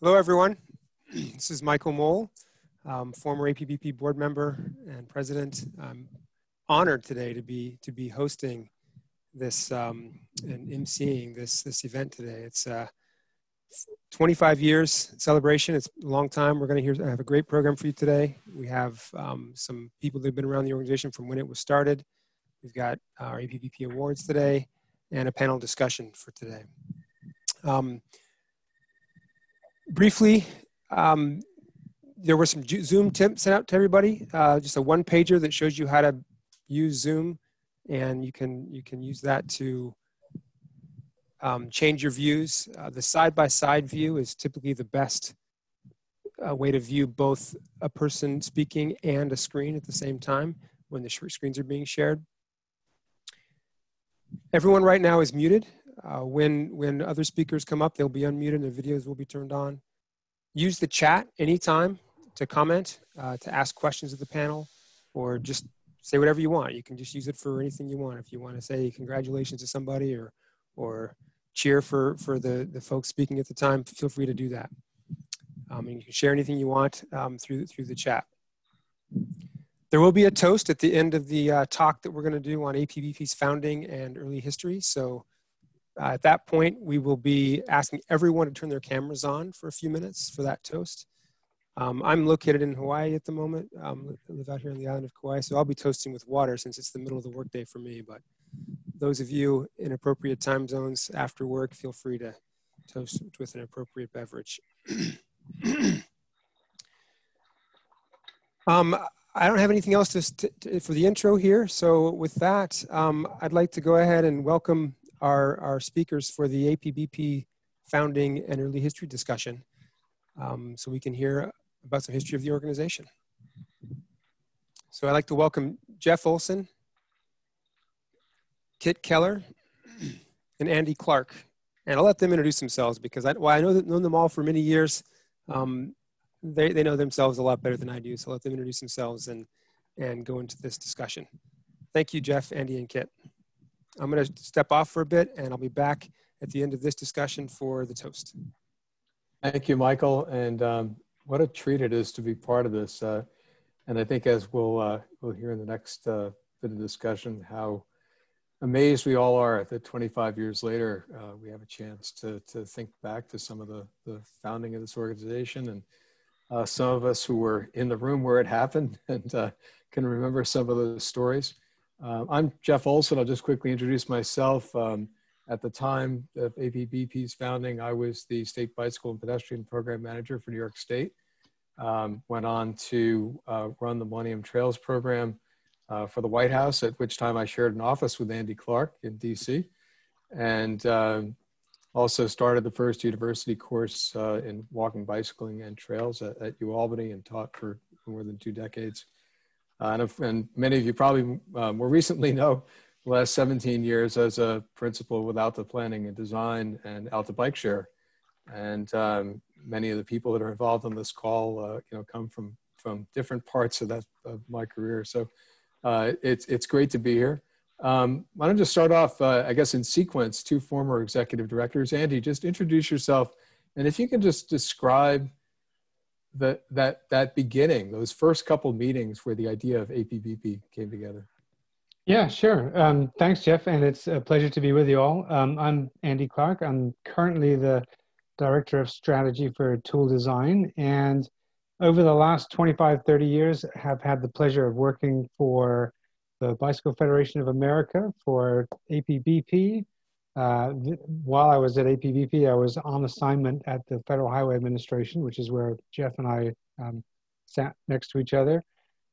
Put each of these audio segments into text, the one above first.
Hello, everyone. This is Michael Moule, former APBP board member and president. I'm honored today to be hosting this and emceeing this event today. It's 25 years celebration. It's a long time. We're going to have a great program for you today. We have some people that have been around the organization from when it was started. We've got our APBP awards today and a panel discussion for today. Briefly, there were some Zoom tips sent out to everybody, just a one-pager that shows you how to use Zoom, and you can use that to change your views. The side-by-side view is typically the best way to view both a person speaking and a screen at the same time when the screens are being shared. Everyone right now is muted. When other speakers come up, they'll be unmuted and their videos will be turned on. Use the chat anytime to comment, to ask questions of the panel, or just say whatever you want. You can just use it for anything you want. If you want to say congratulations to somebody or cheer for the folks speaking at the time, feel free to do that. And you can share anything you want through the chat. There will be a toast at the end of the talk that we're going to do on APBP's founding and early history. So at that point, we will be asking everyone to turn their cameras on for a few minutes for that toast. I'm located in Hawaii at the moment. I live out here on the island of Kauai, so I'll be toasting with water since it's the middle of the workday for me. But those of you in appropriate time zones after work, feel free to toast with an appropriate beverage. I don't have anything else for the intro here. So with that, I'd like to go ahead and welcome our speakers for the APBP founding and early history discussion, so we can hear about some history of the organization. So I'd like to welcome Jeff Olson, Kit Keller, and Andy Clarke. And I'll let them introduce themselves because I know them all for many years. They know themselves a lot better than I do, so I'll let them introduce themselves and go into this discussion. Thank you, Jeff, Andy, and Kit. I'm going to step off for a bit, and I'll be back at the end of this discussion for the toast. Thank you, Michael, and what a treat it is to be part of this. And I think as we'll hear in the next bit of discussion, how amazed we all are that 25 years later, we have a chance to think back to some of the founding of this organization, and some of us who were in the room where it happened and can remember some of those stories. I'm Jeff Olson. I'll just quickly introduce myself. At the time of APBP's founding, I was the State Bicycle and Pedestrian Program Manager for New York State. Went on to run the Millennium Trails Program for the White House, at which time I shared an office with Andy Clarke in DC. And also started the first university course in walking, bicycling, and trails at UAlbany, and taught for more than 2 decades. And many of you probably more recently know the last 17 years as a principal with Alta Planning and Design and Alta Bike Share. And many of the people that are involved on this call come from different parts of my career. So it's great to be here. Why don't I just start off, I guess in sequence, 2 former executive directors. Andy, just introduce yourself. And if you can just describe that beginning, those first couple meetings where the idea of APBP came together. Yeah, sure. Thanks, Jeff, and it's a pleasure to be with you all. I'm Andy Clarke. I'm currently the Director of Strategy for Tool Design, and over the last 25, 30 years, have had the pleasure of working for the Bicycle Federation of America, for APBP. While I was at APBP, I was on assignment at the Federal Highway Administration, which is where Jeff and I sat next to each other.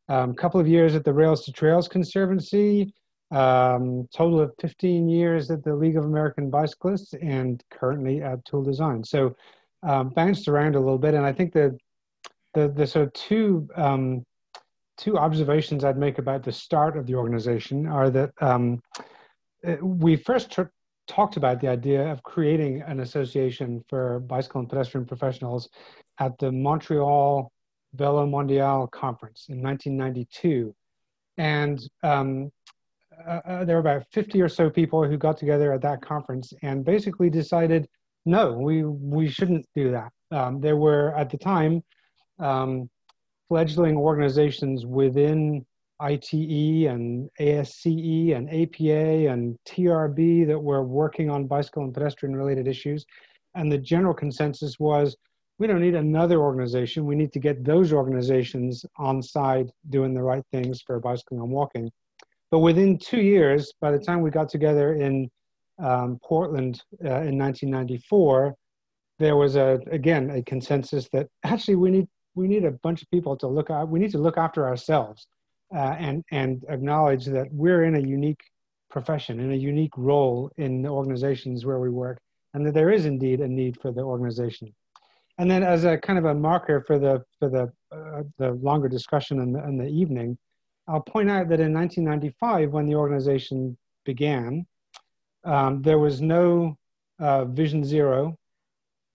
Couple of years at the Rails to Trails Conservancy, total of 15 years at the League of American Bicyclists, and currently at Tool Design. So bounced around a little bit, and I think the sort of two observations I'd make about the start of the organization are that we first talked about the idea of creating an association for bicycle and pedestrian professionals at the Montreal Velo Mondial conference in 1992. And there were about 50 or so people who got together at that conference and basically decided no, we shouldn't do that. There were, at the time, fledgling organizations within ITE and ASCE and APA and TRB that were working on bicycle and pedestrian related issues. And the general consensus was, we don't need another organization. We need to get those organizations on side doing the right things for bicycling and walking. But within 2 years, by the time we got together in Portland in 1994, there was again a consensus that actually we need a bunch of people to look at. We need to look after ourselves and acknowledge that we're in a unique profession, in a unique role in the organizations where we work, and that there is indeed a need for the organization. And then, as a kind of a marker for the longer discussion in the evening, I'll point out that in 1995, when the organization began, there was no Vision Zero.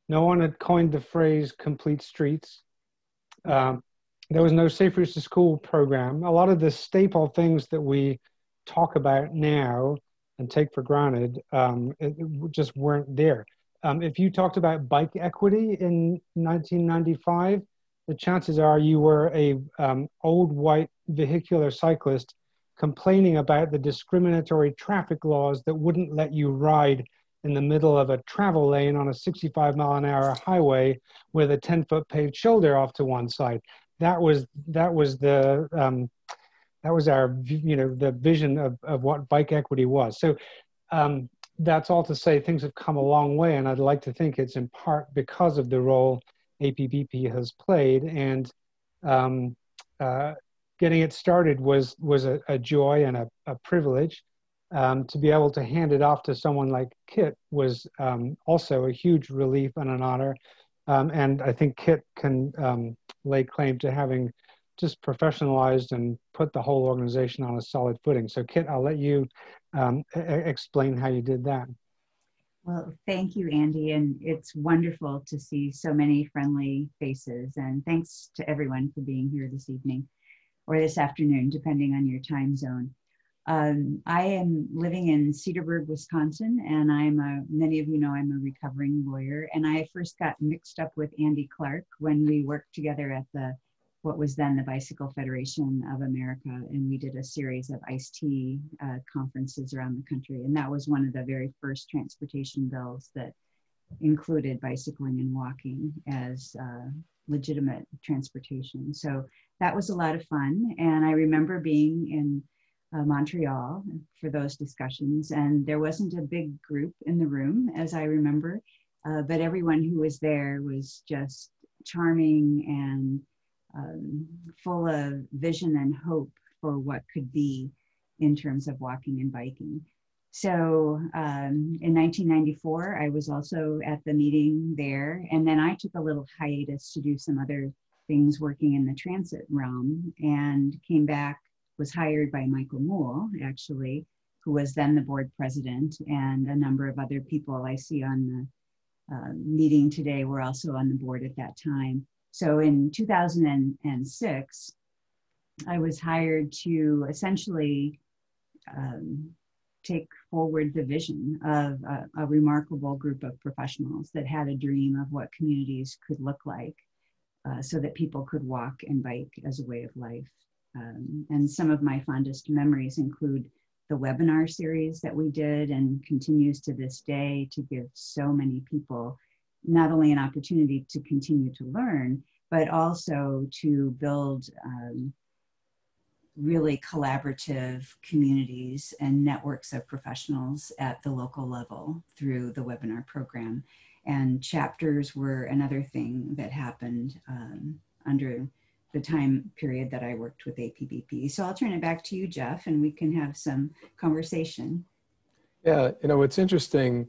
No one had coined the phrase complete streets. There was no Safe Routes to School program. A lot of the staple things that we talk about now and take for granted it just weren't there. If you talked about bike equity in 1995, the chances are you were a old white vehicular cyclist complaining about the discriminatory traffic laws that wouldn't let you ride in the middle of a travel lane on a 65-mile-an-hour highway with a 10-foot paved shoulder off to one side. That was our, the vision of what bike equity was. So that's all to say things have come a long way, and I'd like to think it's in part because of the role APBP has played, and getting it started was a joy and a privilege. To be able to hand it off to someone like Kit was also a huge relief and an honor. And I think Kit can lay claim to having just professionalized and put the whole organization on a solid footing. So Kit, I'll let you explain how you did that. Well, thank you, Andy. And it's wonderful to see so many friendly faces. And thanks to everyone for being here this evening or this afternoon, depending on your time zone. I am living in Cedarburg, Wisconsin, and many of you know I'm a recovering lawyer. And I first got mixed up with Andy Clarke when we worked together at what was then the Bicycle Federation of America. And we did a series of iced tea conferences around the country. And that was one of the very first transportation bills that included bicycling and walking as legitimate transportation. So that was a lot of fun. And I remember being in Montreal for those discussions, and there wasn't a big group in the room as I remember, but everyone who was there was just charming and full of vision and hope for what could be in terms of walking and biking. So in 1994, I was also at the meeting there, and then I took a little hiatus to do some other things working in the transit realm, and came back, was hired by Michael Moule, actually, who was then the board president, and a number of other people I see on the meeting today were also on the board at that time. So in 2006, I was hired to essentially take forward the vision of a remarkable group of professionals that had a dream of what communities could look like so that people could walk and bike as a way of life. And some of my fondest memories include the webinar series that we did and continues to this day to give so many people not only an opportunity to continue to learn, but also to build really collaborative communities and networks of professionals at the local level through the webinar program. And chapters were another thing that happened under the time period that I worked with APBP. So I'll turn it back to you, Jeff, and we can have some conversation. Yeah, it's interesting.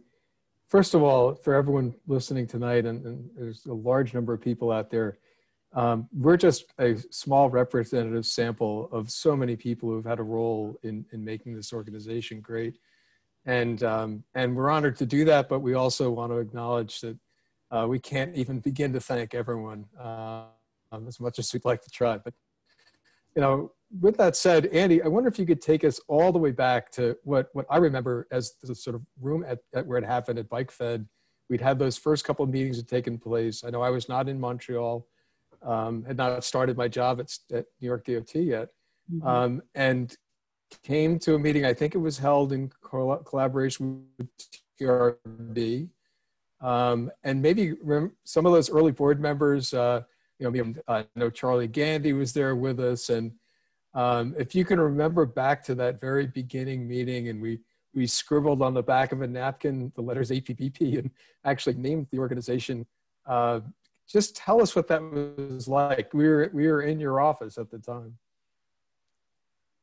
First of all, for everyone listening tonight, and there's a large number of people out there, we're just a small representative sample of so many people who've had a role in making this organization great. And we're honored to do that, but we also want to acknowledge that we can't even begin to thank everyone as much as we'd like to try. But, with that said, Andy, I wonder if you could take us all the way back to what I remember as the sort of room at where it happened at Bike Fed. we'd had those first couple of meetings had taken place. I know I was not in Montreal, had not started my job at New York DOT yet, and came to a meeting. I think it was held in collaboration with TRB, and maybe some of those early board members. I know Charlie Gandy was there with us, and if you can remember back to that very beginning meeting, and we scribbled on the back of a napkin the letters APBP and actually named the organization. Just tell us what that was like. We were in your office at the time.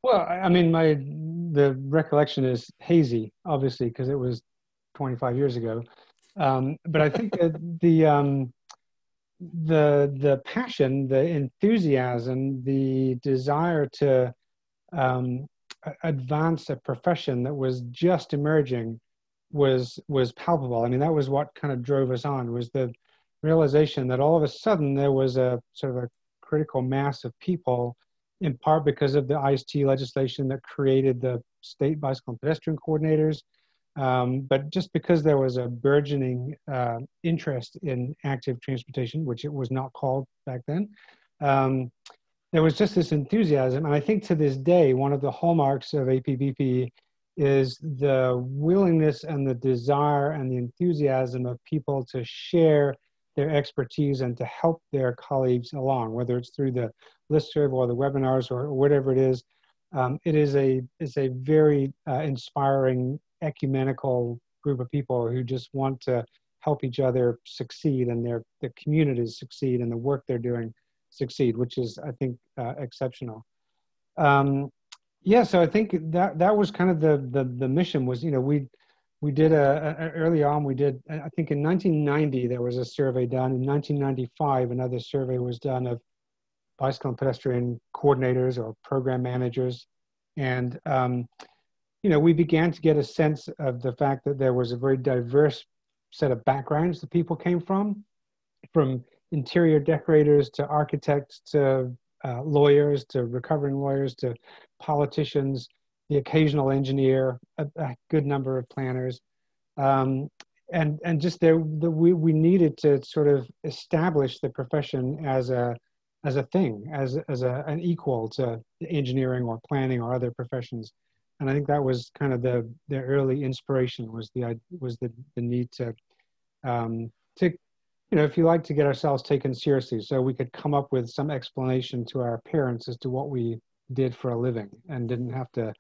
Well, I mean, the recollection is hazy, obviously, because it was 25 years ago. But I think that the passion, the enthusiasm, the desire to advance a profession that was just emerging was palpable. I mean, that was what kind of drove us on, was the realization that all of a sudden there was a sort of a critical mass of people, in part because of the IST legislation that created the state bicycle and pedestrian coordinators, but just because there was a burgeoning interest in active transportation, which it was not called back then. There was just this enthusiasm. And I think to this day, one of the hallmarks of APBP is the willingness and the desire and the enthusiasm of people to share their expertise and to help their colleagues along, whether it's through the listserv or the webinars or whatever it is. It's a very inspiring ecumenical group of people who just want to help each other succeed and their communities succeed and the work they're doing succeed, which is, I think, exceptional. Yeah, so I think that was kind of the mission was, we did early on, we did, I think in 1990, there was a survey done. In 1995, another survey was done of bicycle and pedestrian coordinators or program managers. And, we began to get a sense of the fact that there was a very diverse set of backgrounds that people came from interior decorators to architects to lawyers to recovering lawyers to politicians, the occasional engineer, a good number of planners, and just we needed to sort of establish the profession as a thing, as an equal to engineering or planning or other professions. And I think that was kind of the early inspiration was the need to if you like, to get ourselves taken seriously, so we could come up with some explanation to our parents as to what we did for a living and didn't have to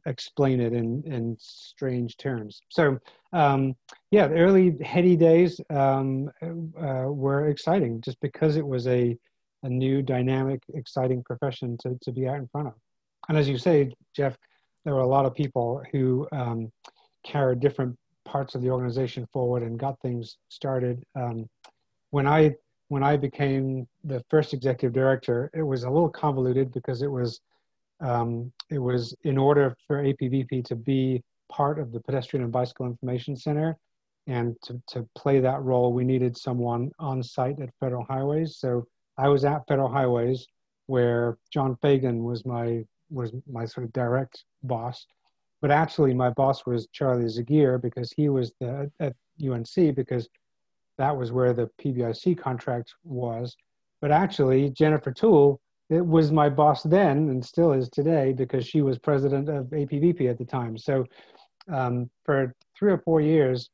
explain it in strange terms. So the early heady days were exciting just because it was a new, dynamic, exciting profession to be out in front of. And as you say, Jeff, there were a lot of people who carried different parts of the organization forward and got things started. When I became the first executive director, it was a little convoluted because it was in order for APBP to be part of the Pedestrian and Bicycle Information Center and to play that role, we needed someone on site at Federal Highways. So I was at Federal Highways where John Fagan was my sort of direct boss. But actually, my boss was Charlie Zagier because he was at UNC because that was where the PBIC contract was. But actually, Jennifer Toole, it was my boss then and still is today because she was president of APBP at the time. So for 3 or 4 years,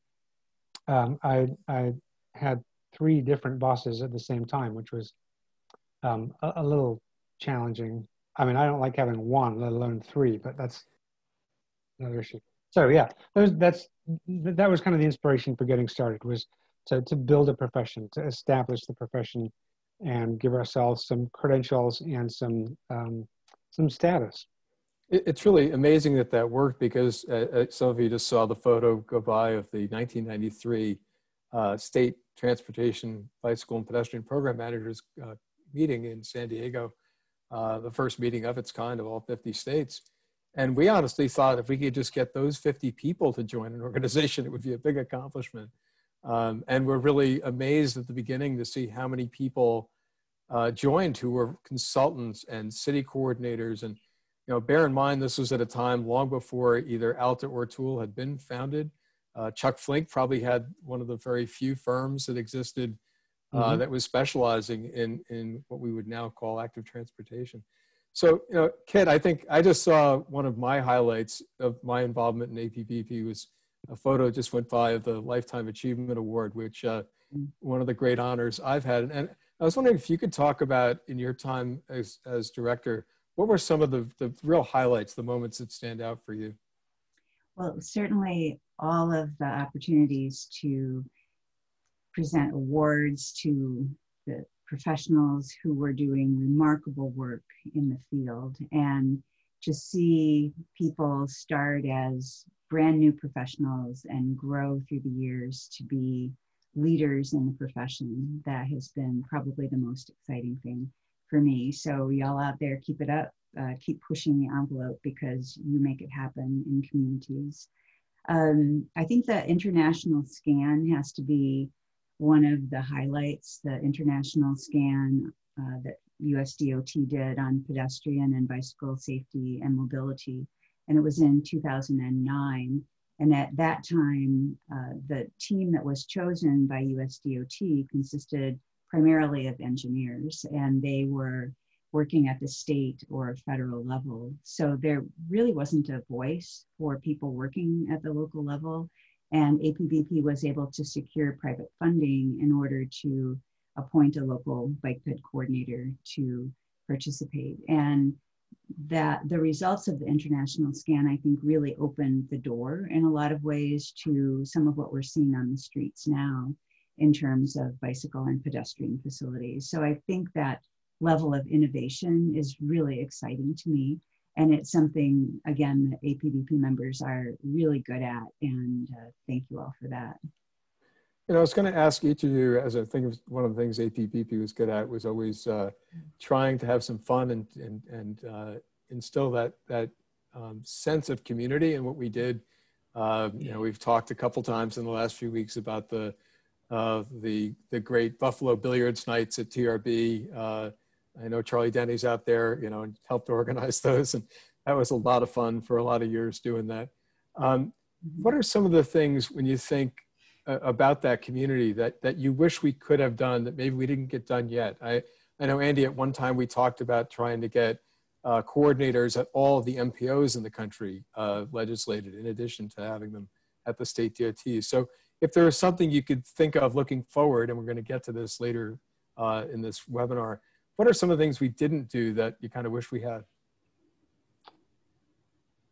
I had 3 different bosses at the same time, which was a little challenging. I mean, I don't like having 1, let alone 3, but that's another issue. So yeah, that was kind of the inspiration for getting started, was to build a profession, to establish the profession and give ourselves some credentials and some status. It's really amazing that worked because some of you just saw the photo go by of the 1993 State Transportation Bicycle and Pedestrian Program Managers meeting in San Diego, the first meeting of its kind of all 50 states. And we honestly thought if we could just get those 50 people to join an organization, it would be a big accomplishment. And we're really amazed at the beginning to see how many people joined who were consultants and city coordinators. And, bear in mind, this was at a time long before either Alta or Toole had been founded. Chuck Flink probably had one of the very few firms that existed that was specializing in what we would now call active transportation. So, you know, Kit, I think I just saw one of my highlights of my involvement in APBP was a photo just went by of the Lifetime Achievement Award, which one of the great honors I've had. And I was wondering if you could talk about, in your time as director, what were some of the real highlights, the moments that stand out for you? Well, certainly all of the opportunities to present awards to the professionals who were doing remarkable work in the field, and to see people start as brand new professionals and grow through the years to be leaders in the profession, that has been probably the most exciting thing for me. So y'all out there, keep it up, keep pushing the envelope, because you make it happen in communities. I think the international scan has to be one of the highlights, the international scan that USDOT did on pedestrian and bicycle safety and mobility. And it was in 2009. And at that time, the team that was chosen by USDOT consisted primarily of engineers, and they were working at the state or federal level. So there really wasn't a voice for people working at the local level. And APBP was able to secure private funding in order to appoint a local bike ped coordinator to participate. And that the results of the international scan, I think, really opened the door in a lot of ways to some of what we're seeing on the streets now in terms of bicycle and pedestrian facilities. So I think that level of innovation is really exciting to me. And it's something, again, that APBP members are really good at. And thank you all for that. You know, I was going to ask each of you, as I think one of the things APBP was good at was always trying to have some fun and instill that sense of community in what we did. You know, we've talked a couple times in the last few weeks about the great Buffalo billiards nights at TRB. I know Charlie Denny's out there, you know, and helped organize those, and that was a lot of fun for a lot of years doing that. What are some of the things, when you think about that community, that you wish we could have done that maybe we didn't get done yet? I know, Andy, at one time we talked about trying to get coordinators at all of the MPOs in the country legislated, in addition to having them at the state DOTs. So if there is something you could think of looking forward, and we're going to get to this later in this webinar, what are some of the things we didn't do that you kind of wish we had?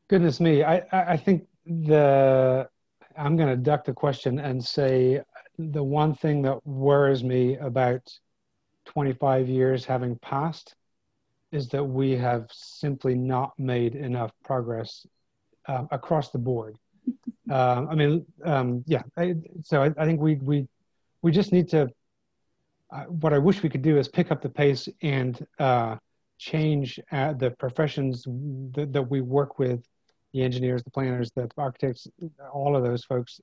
Goodness me, I think I'm going to duck the question and say the one thing that worries me about 25 years having passed is that we have simply not made enough progress across the board. I mean, yeah. So I think we just need to. What I wish we could do is pick up the pace and change the professions that we work with, the engineers, the planners, the architects, all of those folks,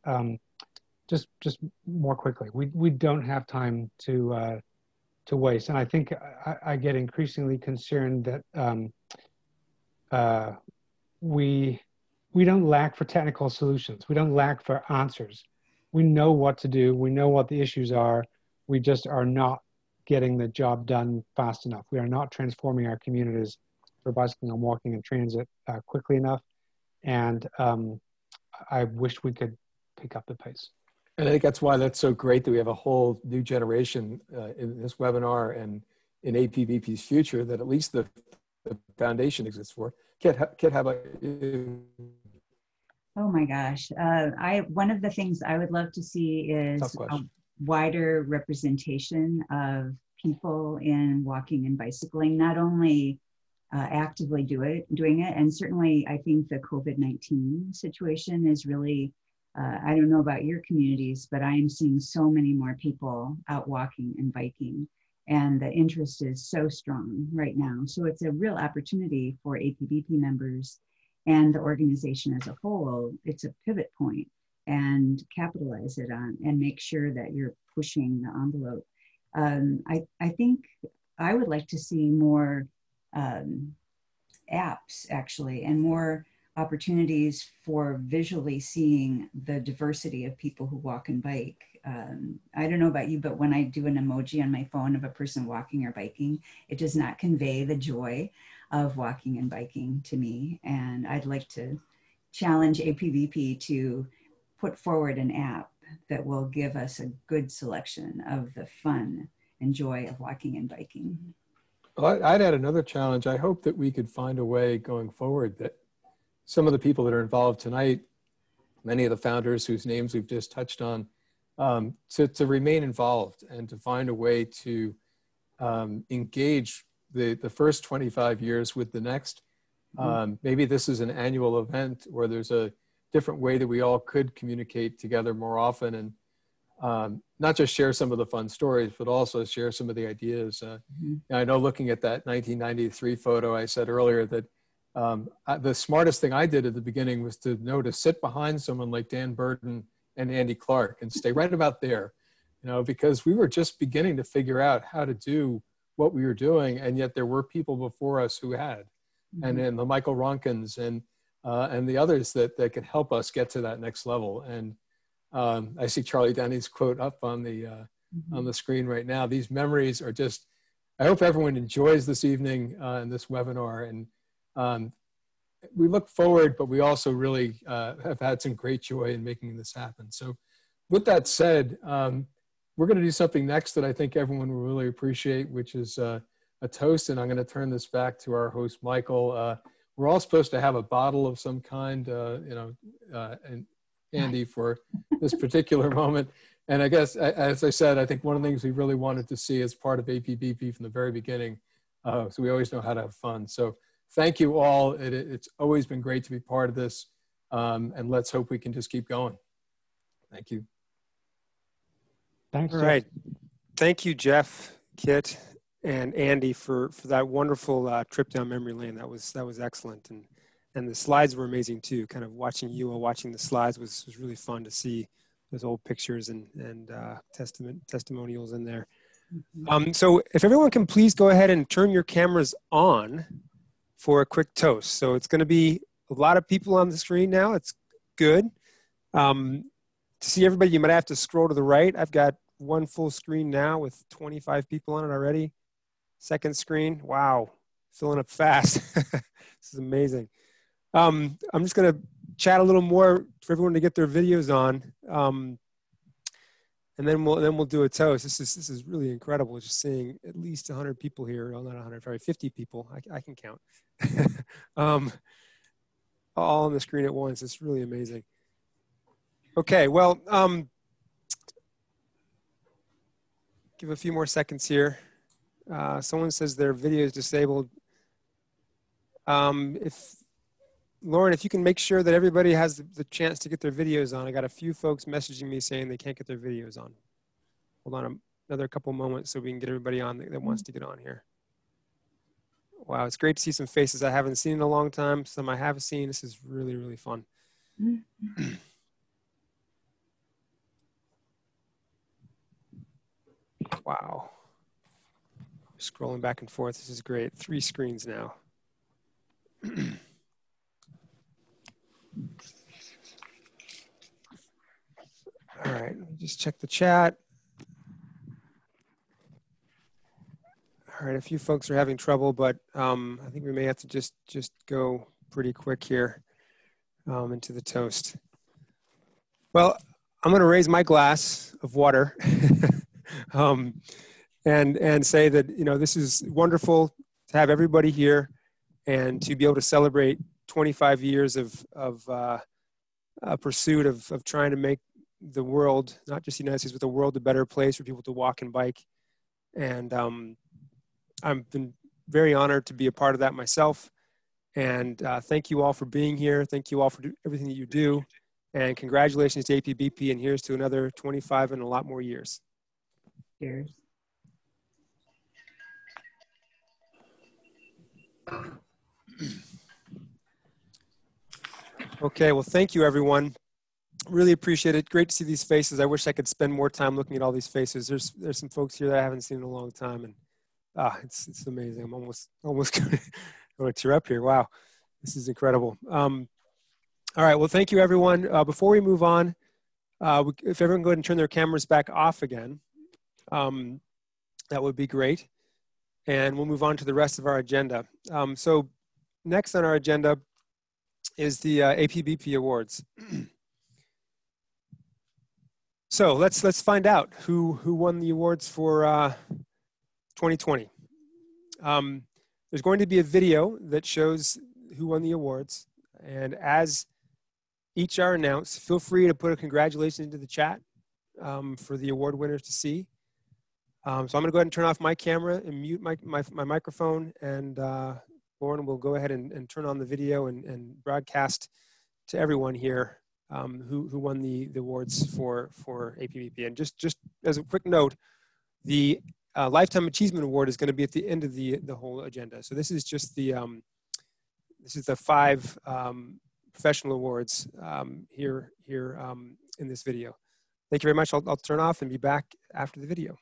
just more quickly. We don't have time to waste, and I think I get increasingly concerned that we don't lack for technical solutions. We don't lack for answers. We know what to do. We know what the issues are. We just are not getting the job done fast enough. We are not transforming our communities for bicycling and walking and transit quickly enough. And I wish we could pick up the pace. And I think that's why that's so great that we have a whole new generation in this webinar and in APBP's future that at least the foundation exists for. Kit, how about you? Oh my gosh. One of the things I would love to see is a wider representation of people in walking and bicycling, not only actively doing it, and certainly I think the COVID-19 situation is really, I don't know about your communities, but I am seeing so many more people out walking and biking, and the interest is so strong right now. So it's a real opportunity for APBP members and the organization as a whole. It's a pivot point, and capitalize it on and make sure that you're pushing the envelope. I think I would like to see more apps actually, and more opportunities for visually seeing the diversity of people who walk and bike. I don't know about you, but when I do an emoji on my phone of a person walking or biking, it does not convey the joy of walking and biking to me. And I'd like to challenge APBP to put forward an app that will give us a good selection of the fun and joy of walking and biking. Well, I'd add another challenge. I hope that we could find a way going forward that some of the people that are involved tonight, many of the founders whose names we've just touched on, to remain involved and to find a way to engage the first 25 years with the next. Maybe this is an annual event, or there's a different way that we all could communicate together more often, and not just share some of the fun stories, but also share some of the ideas. I know, looking at that 1993 photo, I said earlier that the smartest thing I did at the beginning was to know to sit behind someone like Dan Burton and Andy Clarke and stay right about there, because we were just beginning to figure out how to do what we were doing, and yet there were people before us who had, and then the Michael Ronkins and the others that could help us get to that next level. And I see Charlie Denny's quote up on the screen right now. These memories are just, I hope everyone enjoys this evening and this webinar. And we look forward, but we also really have had some great joy in making this happen. So with that said, we're going to do something next that I think everyone will really appreciate, which is a toast. And I'm going to turn this back to our host, Michael. We're all supposed to have a bottle of some kind, and Andy, for this particular moment. And I guess, as I said, I think one of the things we really wanted to see as part of APBP from the very beginning, so we always know how to have fun. So thank you all. It's always been great to be part of this, and let's hope we can just keep going. Thank you. Thanks, All Jeff. right. Thank you, Jeff, Kit, and Andy for that wonderful trip down memory lane. That was excellent, and the slides were amazing too. Kind of watching you all watching the slides was really fun to see those old pictures and testimonials in there. So if everyone can please go ahead and turn your cameras on for a quick toast. So it's going to be a lot of people on the screen now. It's good. To see everybody, you might have to scroll to the right. I've got one full screen now with 25 people on it already. Second screen, wow, filling up fast. This is amazing. I'm just going to chat a little more for everyone to get their videos on, and then we'll do a toast. This is really incredible. Just seeing at least 100 people here. Well, not 100, probably 50 people. I can count. All on the screen at once. It's really amazing. Okay, well, give a few more seconds here. Someone says their video is disabled. Lauren, if you can make sure that everybody has the chance to get their videos on. I got a few folks messaging me saying they can't get their videos on. Hold on another couple moments so we can get everybody on that wants to get on here. Wow, it's great to see some faces I haven't seen in a long time. Some I have seen. This is really, really fun. Wow. Scrolling back and forth. This is great. 3 screens now. All right, let me just check the chat. All right, a few folks are having trouble, but I think we may have to just go pretty quick here into the toast. Well, I'm going to raise my glass of water and say that, this is wonderful to have everybody here and to be able to celebrate 25 years of pursuit of trying to make the world, not just the United States, but the world a better place for people to walk and bike. And I've been very honored to be a part of that myself. And thank you all for being here. Thank you all for everything that you do. And congratulations to APBP, and here's to another 25 and a lot more years. Cheers. Okay, well, thank you, everyone. Really appreciate it. Great to see these faces. I wish I could spend more time looking at all these faces. There's some folks here that I haven't seen in a long time, and it's amazing. I'm almost going to tear up here. Wow, this is incredible. All right, well, thank you, everyone. Before we move on, if everyone go ahead and turn their cameras back off again, that would be great. And we'll move on to the rest of our agenda. So next on our agenda is the APBP Awards. So let's find out who won the awards for 2020. There's going to be a video that shows who won the awards, and as each are announced, feel free to put a congratulations into the chat for the award winners to see. So I'm going to go ahead and turn off my camera and mute my microphone, and Lauren will go ahead and turn on the video and broadcast to everyone here who won the awards for APBP. And just as a quick note, the Lifetime Achievement Award is going to be at the end of the whole agenda. So this is just the 5 professional awards here in this video. Thank you very much. I'll turn off and be back after the video.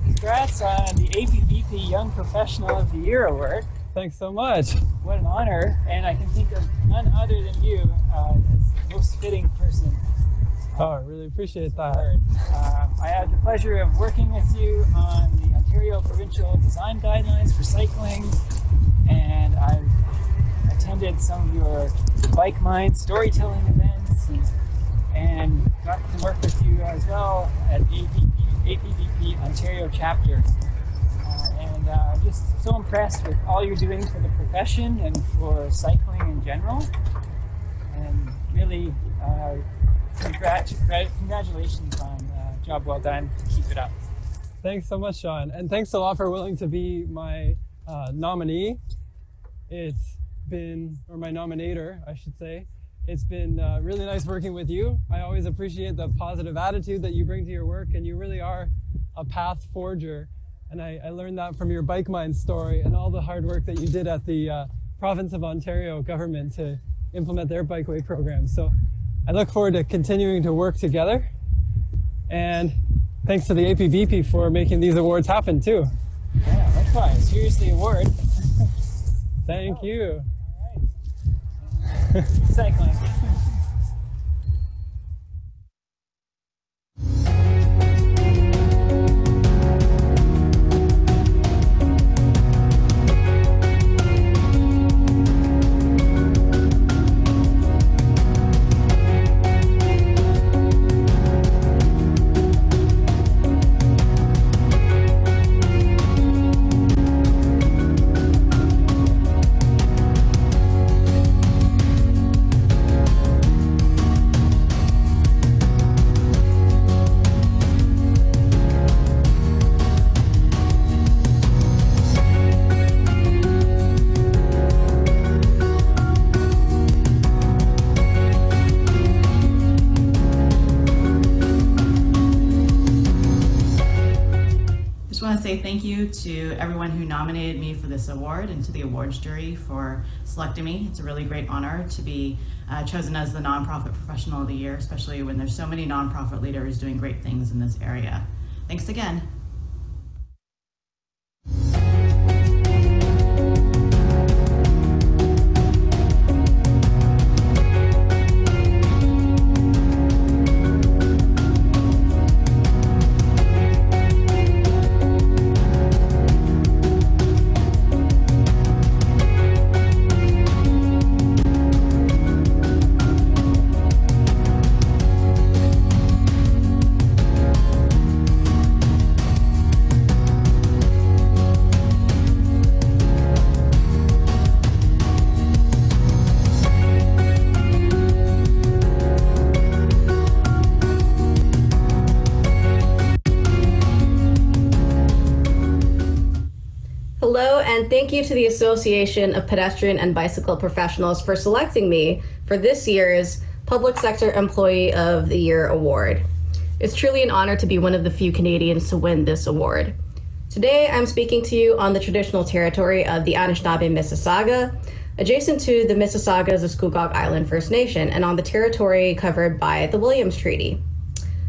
Congrats on the APBP Young Professional of the Year Award. Thanks so much. What an honor, and I can think of none other than you as the most fitting person. Oh, I really appreciate that. I had the pleasure of working with you on the Ontario Provincial Design Guidelines for Cycling, and I've attended some of your Bike Mind storytelling events and got to work with you as well at APBP Ontario Chapter. And I'm just so impressed with all you're doing for the profession and for cycling in general. And really, congratulations on a job well done. Keep it up. Thanks so much, Sean. And thanks a lot for willing to be my nominee. It's been, or my nominator, I should say. It's been really nice working with you. I always appreciate the positive attitude that you bring to your work, and you really are a path forger. And I learned that from your Bike Mind story and all the hard work that you did at the province of Ontario government to implement their bikeway program. So I look forward to continuing to work together. And thanks to the APBP for making these awards happen too. Yeah, likewise. Here's the award. Thank you. All right. Cycling. Thank you to everyone who nominated me for this award and to the awards jury for selecting me. It's a really great honor to be chosen as the Nonprofit Professional of the Year, especially when there's so many nonprofit leaders doing great things in this area. Thanks again. thank you to the Association of Pedestrian and Bicycle Professionals for selecting me for this year's Public Sector Employee of the Year award. It's truly an honor to be one of the few Canadians to win this award. Today, I'm speaking to you on the traditional territory of the Anishinaabe Mississauga, adjacent to the Mississaugas of Scugog Island First Nation, and on the territory covered by the Williams Treaty.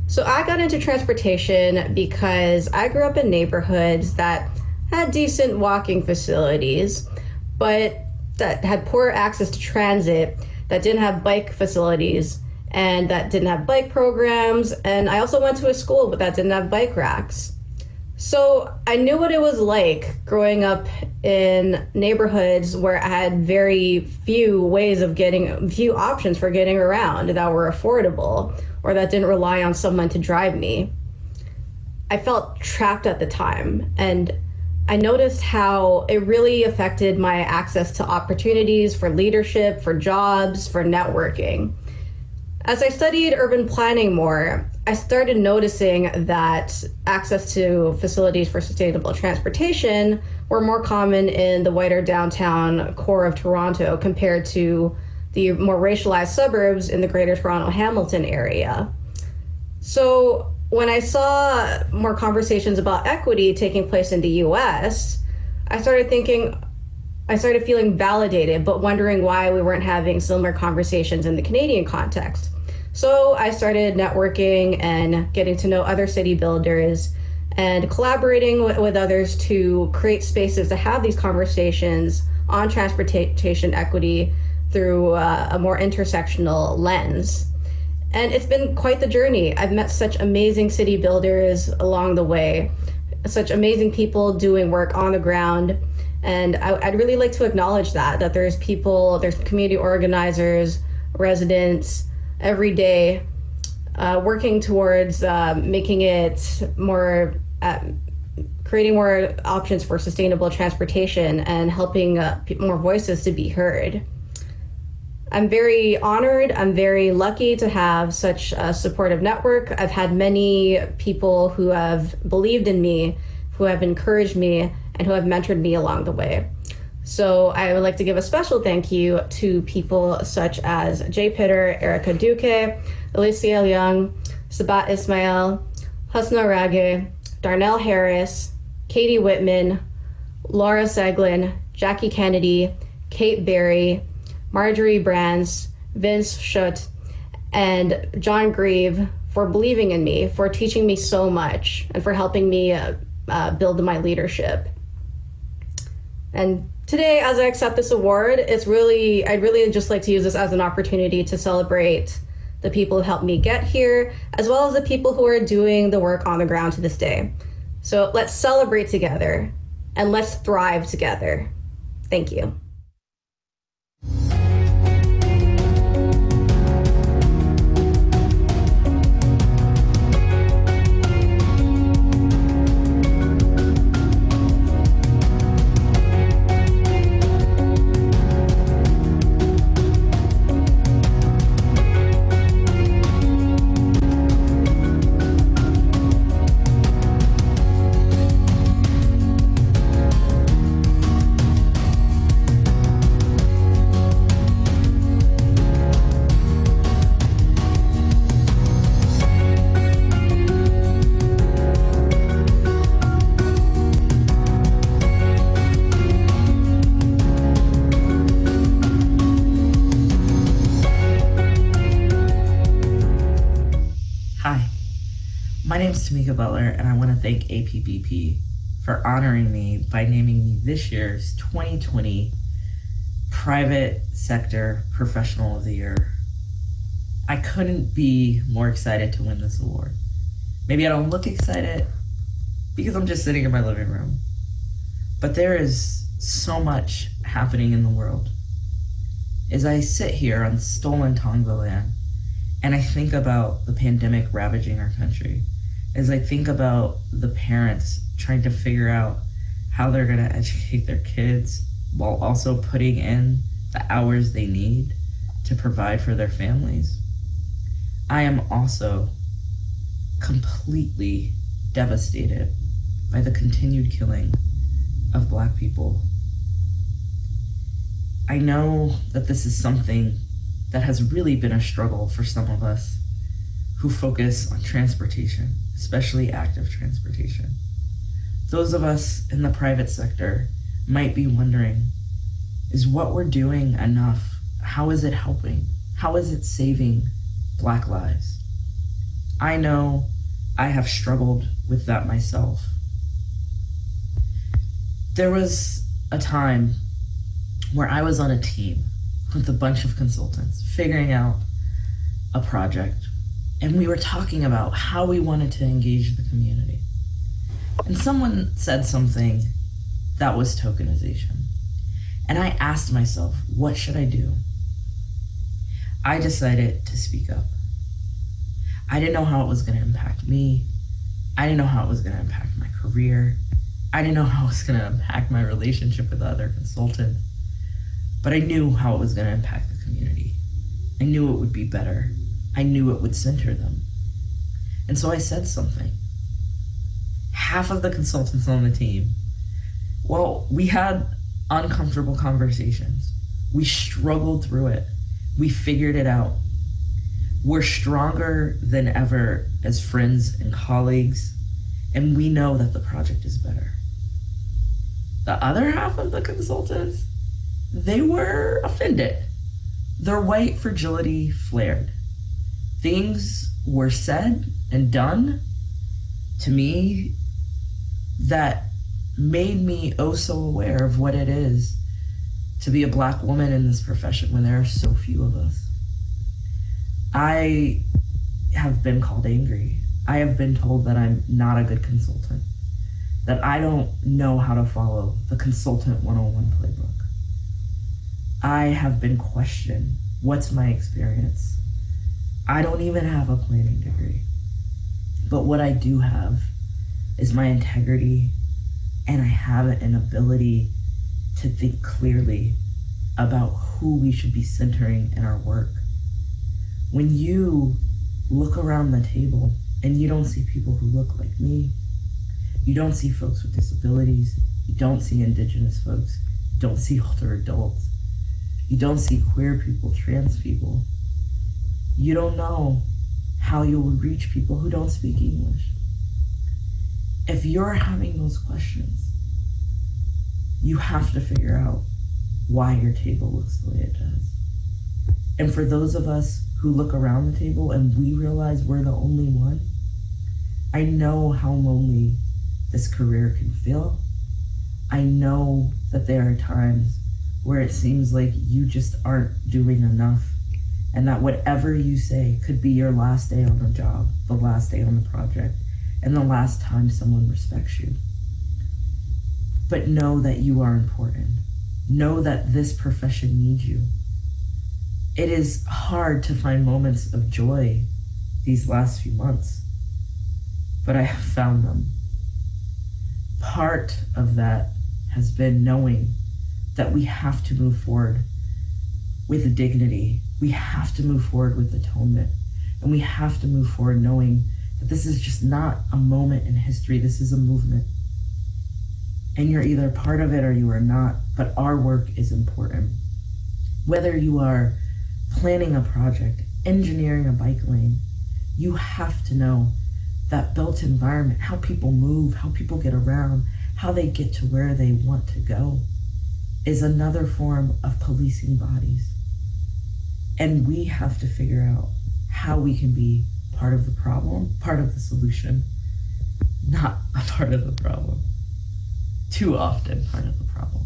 So I got into transportation because I grew up in neighborhoods that had decent walking facilities, but that had poor access to transit, that didn't have bike facilities, and that didn't have bike programs. And I also went to a school, but that didn't have bike racks. So I knew what it was like growing up in neighborhoods where I had very few options for getting around that were affordable or that didn't rely on someone to drive me. I felt trapped at the time, and I noticed how it really affected my access to opportunities for leadership, for jobs, for networking. As I studied urban planning more, I started noticing that access to facilities for sustainable transportation were more common in the wider downtown core of Toronto compared to the more racialized suburbs in the Greater Toronto Hamilton area. So when I saw more conversations about equity taking place in the US, I started feeling validated, but wondering why we weren't having similar conversations in the Canadian context. So I started networking and getting to know other city builders and collaborating with others to create spaces to have these conversations on transportation equity through a more intersectional lens. And it's been quite the journey. I've met such amazing city builders along the way, such amazing people doing work on the ground. And I'd really like to acknowledge that there's community organizers, residents, every day working towards making it more, creating more options for sustainable transportation and helping more voices to be heard. I'm very honored. I'm very lucky to have such a supportive network. I've had many people who have believed in me, who have encouraged me, and who have mentored me along the way. So I would like to give a special thank you to people such as Jay Pitter, Erica Duque, Alicia Young, Sabat Ismail, Husna Rage, Darnell Harris, Katie Whitman, Laura Seglin, Jackie Kennedy, Kate Berry, Marjorie Brands, Vince Schutt, and John Grieve for believing in me, for teaching me so much, and for helping me build my leadership. And today, as I accept this award, I'd really just like to use this as an opportunity to celebrate the people who helped me get here, as well as the people who are doing the work on the ground to this day. So let's celebrate together and let's thrive together. Thank you. My name is Tamika Butler, and I want to thank APBP for honoring me by naming me this year's 2020 Private Sector Professional of the Year. I couldn't be more excited to win this award. Maybe I don't look excited because I'm just sitting in my living room, but there is so much happening in the world. As I sit here on stolen Tongva land, and I think about the pandemic ravaging our country, as I think about the parents trying to figure out how they're gonna educate their kids while also putting in the hours they need to provide for their families, I am also completely devastated by the continued killing of Black people I know that this is something that has really been a struggle for some of us who focus on transportation, especially active transportation. Those of us in the private sector might be wondering, is what we're doing enough? How is it helping? How is it saving Black lives? I know I have struggled with that myself. There was a time where I was on a team with a bunch of consultants figuring out a project, and we were talking about how we wanted to engage the community. And someone said something that was tokenization. And I asked myself, what should I do? I decided to speak up. I didn't know how it was going to impact me. I didn't know how it was going to impact my career. I didn't know how it was going to impact my relationship with other consultants. But I knew how it was going to impact the community. I knew it would be better. I knew it would center them. And so I said something. Half of the consultants on the team, well, we had uncomfortable conversations. We struggled through it. We figured it out. We're stronger than ever as friends and colleagues, and we know that the project is better. The other half of the consultants, they were offended. Their white fragility flared. Things were said and done to me that made me oh so aware of what it is to be a Black woman in this profession when there are so few of us. I have been called angry. I have been told that I'm not a good consultant, that I don't know how to follow the Consultant 101 playbook. I have been questioned. What's my experience? I don't even have a planning degree. But what I do have is my integrity, and I have an ability to think clearly about who we should be centering in our work. When you look around the table and you don't see people who look like me, you don't see folks with disabilities, you don't see Indigenous folks, you don't see older adults, you don't see queer people, trans people, you don't know how you will reach people who don't speak English. If you're having those questions, you have to figure out why your table looks the way it does. And for those of us who look around the table and we realize we're the only one, I know how lonely this career can feel. I know that there are times where it seems like you just aren't doing enough, and that whatever you say could be your last day on the job, the last day on the project, and the last time someone respects you. But know that you are important. Know that this profession needs you. It is hard to find moments of joy these last few months, but I have found them. Part of that has been knowing that we have to move forward with dignity. We have to move forward with atonement. And we have to move forward knowing that this is just not a moment in history. This is a movement. And you're either part of it or you are not, but our work is important. Whether you are planning a project, engineering a bike lane, you have to know that built environment, how people move, how people get around, how they get to where they want to go, is another form of policing bodies. And we have to figure out how we can be part of the problem, part of the solution, not a part of the problem. Too often part of the problem.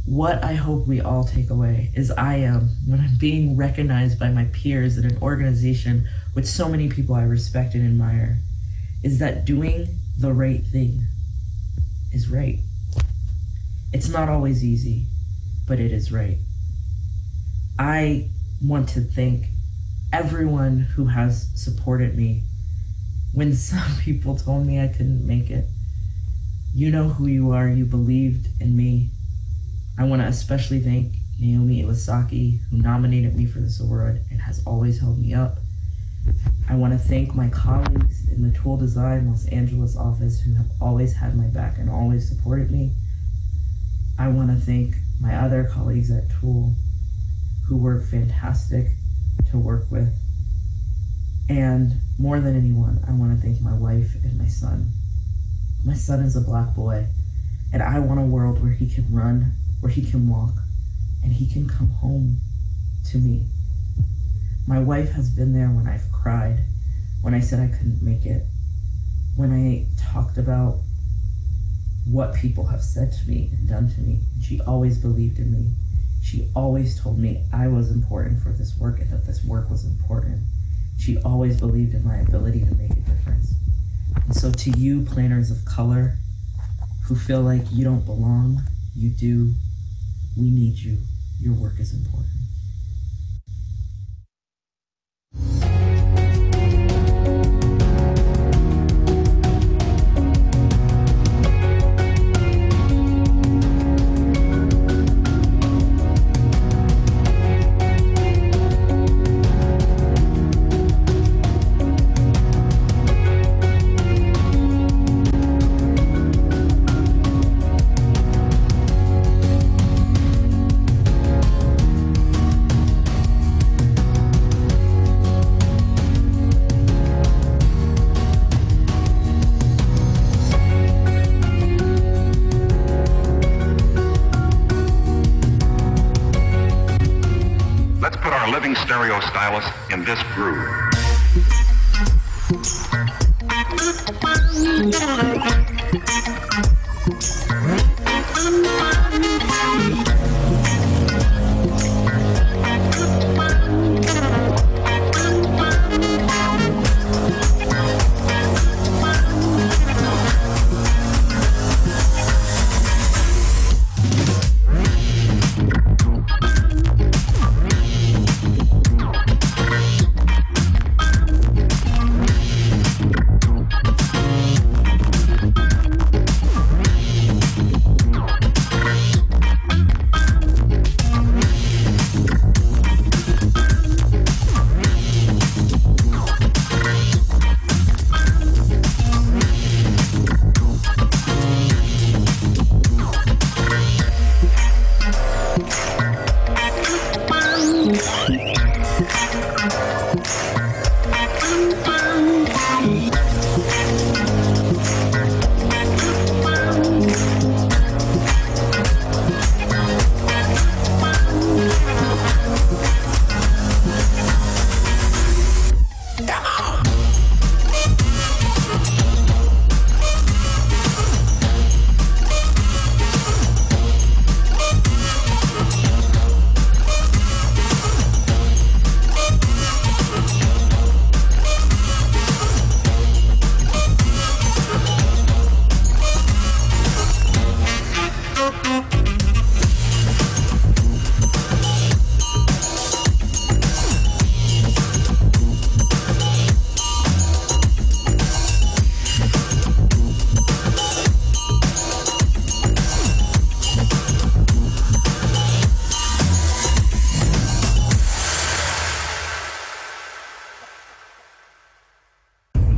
What I hope we all take away is when I'm being recognized by my peers in an organization with so many people I respect and admire, is that doing the right thing is right. It's not always easy, but it is right. I want to thank everyone who has supported me when some people told me I couldn't make it. You know who you are, you believed in me. I want to especially thank Naomi Iwasaki, who nominated me for this award and has always held me up. I want to thank my colleagues in the Tool Design Los Angeles office who have always had my back and always supported me. I want to thank my other colleagues at Tool who were fantastic to work with. And more than anyone, I want to thank my wife and my son. My son is a Black boy, and I want a world where he can run, where he can walk, and he can come home to me. My wife has been there when I've cried, when I said I couldn't make it, when I talked about what people have said to me and done to me. She always believed in me. She always told me I was important for this work and that this work was important. She always believed in my ability to make a difference. And so to you, planners of color, who feel like you don't belong, you do. We need you. Your work is important. Stereo stylus in this groove.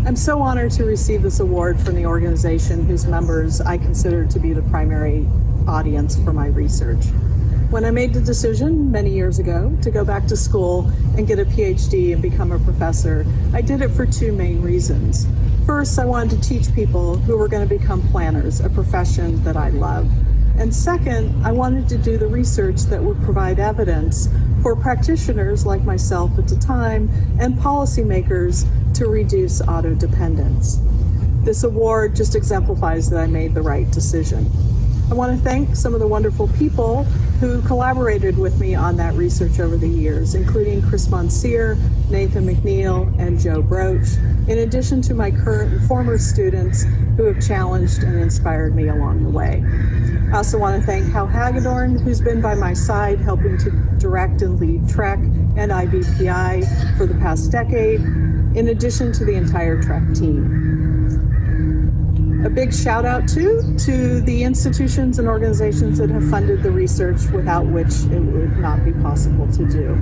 I'm so honored to receive this award from the organization whose members I consider to be the primary audience for my research. When I made the decision many years ago to go back to school and get a PhD and become a professor, I did it for two main reasons. First, I wanted to teach people who were going to become planners, a profession that I love. And second, I wanted to do the research that would provide evidence for practitioners like myself at the time and policymakers to reduce auto dependence. This award just exemplifies that I made the right decision. I want to thank some of the wonderful people who collaborated with me on that research over the years, including Chris Monsieur, Nathan McNeil, and Joe Broach, in addition to my current and former students who have challenged and inspired me along the way. I also want to thank Hal Hagedorn, who's been by my side helping to direct and lead TREC and IBPI for the past decade, in addition to the entire TREC team. A big shout out to the institutions and organizations that have funded the research, without which it would not be possible to do.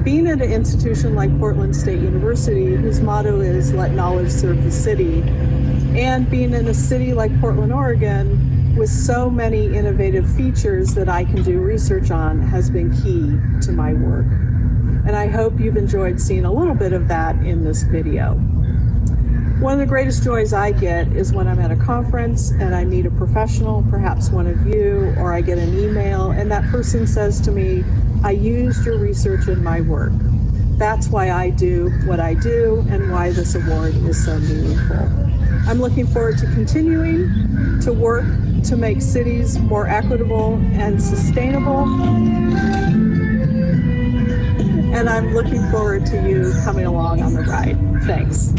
Being at an institution like Portland State University, whose motto is "Let knowledge serve the city," and being in a city like Portland, Oregon, with so many innovative features that I can do research on has been key to my work. And I hope you've enjoyed seeing a little bit of that in this video. One of the greatest joys I get is when I'm at a conference and I meet a professional, perhaps one of you, or I get an email and that person says to me, I used your research in my work. That's why I do what I do and why this award is so meaningful. I'm looking forward to continuing to work to make cities more equitable and sustainable. And I'm looking forward to you coming along on the ride. Thanks.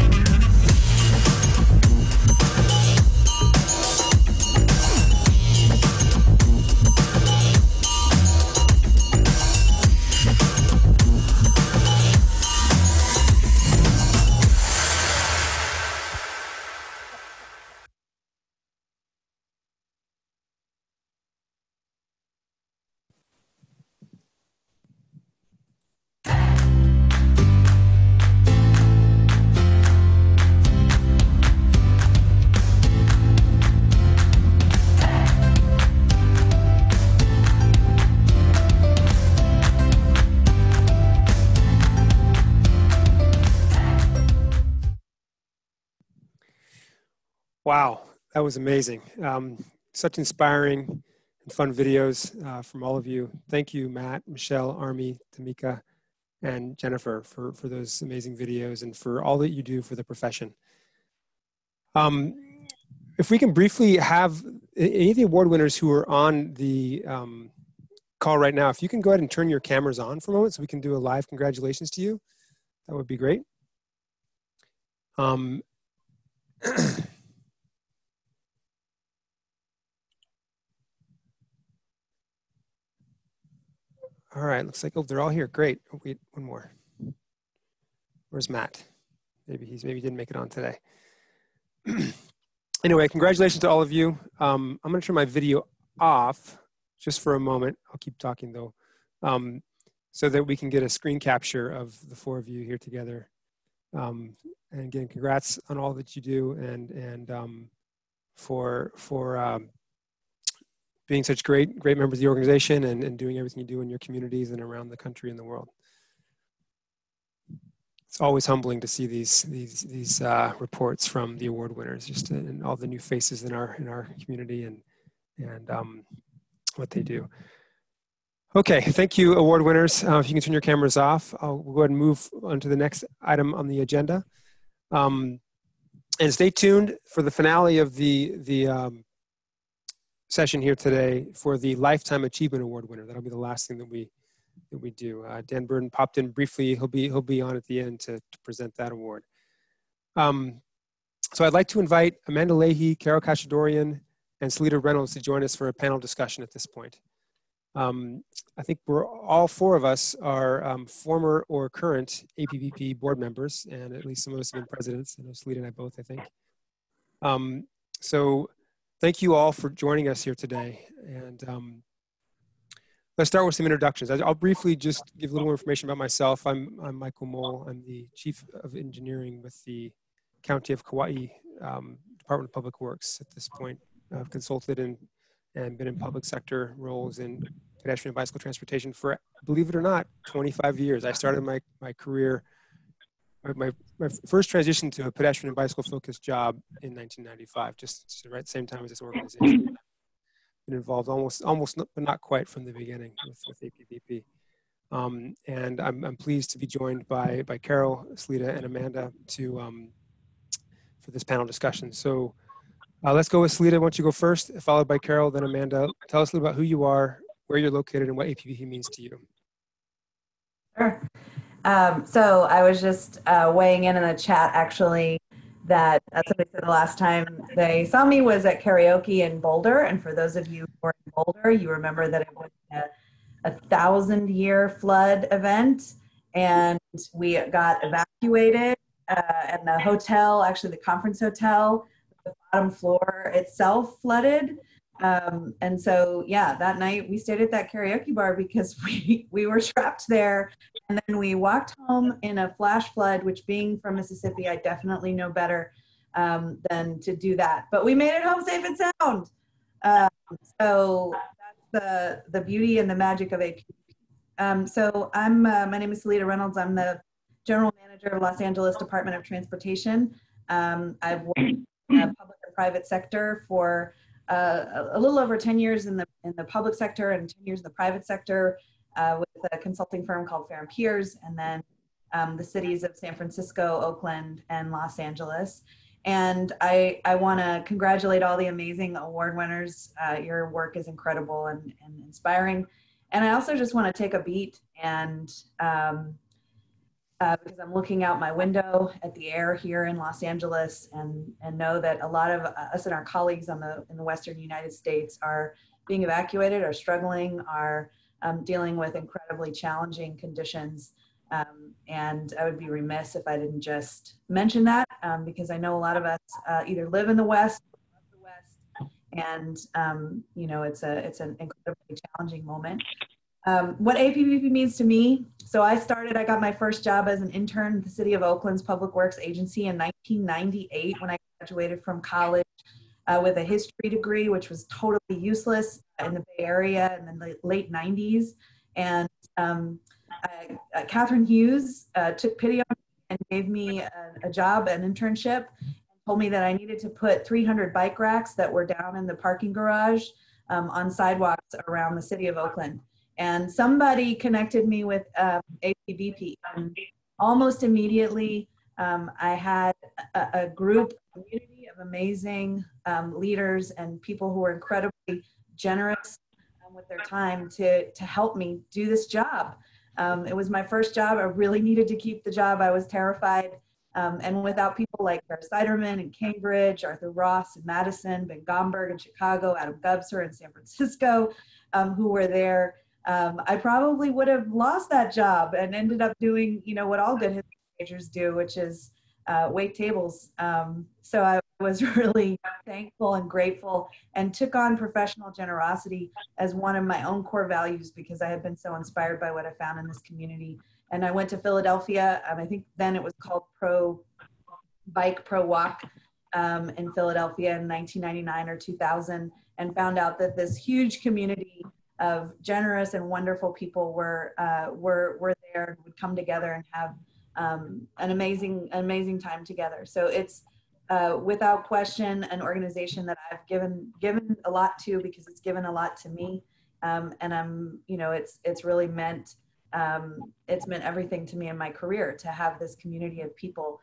Wow, that was amazing. Such inspiring and fun videos from all of you. Thank you, Matt, Michelle, Army, Tamika, and Jennifer for those amazing videos and for all that you do for the profession. If we can briefly have any of the award winners who are on the call right now, if you can go ahead and turn your cameras on for a moment so we can do a live congratulations to you, that would be great. All right, looks like, oh, they're all here. Great. Oh, wait, one more. Where's Matt? Maybe he didn't make it on today. Anyway, congratulations to all of you. I'm going to turn my video off just for a moment. I'll keep talking though, so that we can get a screen capture of the four of you here together. And again, congrats on all that you do and for being such great members of the organization and doing everything you do in your communities and around the country and the world. It's always humbling to see these reports from the award winners, just and all the new faces in our community and what they do. Okay, thank you, award winners. If you can turn your cameras off, we'll go ahead and move on to the next item on the agenda. And stay tuned for the finale of the session here today for the Lifetime Achievement Award winner. That'll be the last thing that we do. Dan Burden popped in briefly. He'll be on at the end to present that award. So I'd like to invite Amanda Leahy, Carol Kachadorrian, and Seleta Reynolds to join us for a panel discussion at this point. I think all four of us are former or current APBP board members, and at least some of us have been presidents. I know Seleta and I both, I think. So thank you all for joining us here today. And let's start with some introductions. I'll briefly just give a little more information about myself. I'm Michael Moule. I'm the Chief of Engineering with the County of Kauai Department of Public Works at this point. I've consulted and been in public sector roles in pedestrian and bicycle transportation for, believe it or not, 25 years. I started my career, my first transition to a pedestrian and bicycle focused job in 1995, just right same time as this organization. Been involved almost, but not quite from the beginning with APBP. And I'm pleased to be joined by Carol, Seleta, and Amanda for this panel discussion. So let's go with Seleta. Why don't you go first, followed by Carol, then Amanda. Tell us a little about who you are, where you're located, and what APBP means to you. Sure. So I was just weighing in the chat, actually, that somebody said the last time they saw me was at karaoke in Boulder. And for those of you who are in Boulder, you remember that it was a 1,000-year flood event. And we got evacuated, and the hotel, actually the conference hotel, the bottom floor itself flooded. And so, yeah, that night we stayed at that karaoke bar because we were trapped there. And then we walked home in a flash flood, which being from Mississippi, I definitely know better than to do that. But we made it home safe and sound. So that's the beauty and the magic of APBP. So my name is Seleta Reynolds. I'm the General Manager of Los Angeles Department of Transportation. I've worked in the public and private sector for a little over 10 years in the public sector and 10 years in the private sector with a consulting firm called Fair & Peers, and then the cities of San Francisco, Oakland, and Los Angeles. And I want to congratulate all the amazing award winners. Your work is incredible and inspiring. And I also just want to take a beat and because I'm looking out my window at the air here in Los Angeles and know that a lot of us and our colleagues in the Western United States are being evacuated, are struggling, are dealing with incredibly challenging conditions. And I would be remiss if I didn't just mention that because I know a lot of us either live in the West or love the West, and you know, it's an incredibly challenging moment. What APBP means to me, so I got my first job as an intern at the City of Oakland's Public Works Agency in 1998 when I graduated from college with a history degree, which was totally useless in the Bay Area in the late 90s. And Catherine Hughes took pity on me and gave me a job, an internship, and told me that I needed to put 300 bike racks that were down in the parking garage on sidewalks around the City of Oakland. And somebody connected me with APBP. And almost immediately, I had a group, a community of amazing leaders and people who were incredibly generous with their time to help me do this job. It was my first job. I really needed to keep the job. I was terrified. And without people like Barry Siderman in Cambridge, Arthur Ross in Madison, Ben Gomberg in Chicago, Adam Gubser in San Francisco, who were there, I probably would have lost that job and ended up doing, you know, what all good history majors do, which is wait tables. So I was really thankful and grateful and took on professional generosity as one of my own core values because I had been so inspired by what I found in this community. And I went to Philadelphia. I think then it was called Pro Bike, Pro Walk in Philadelphia in 1999 or 2000, and found out that this huge community of generous and wonderful people were there and would come together and have an amazing time together. So it's without question an organization that I've given a lot to because it's given a lot to me, and I'm, you know, it's really meant everything to me in my career to have this community of people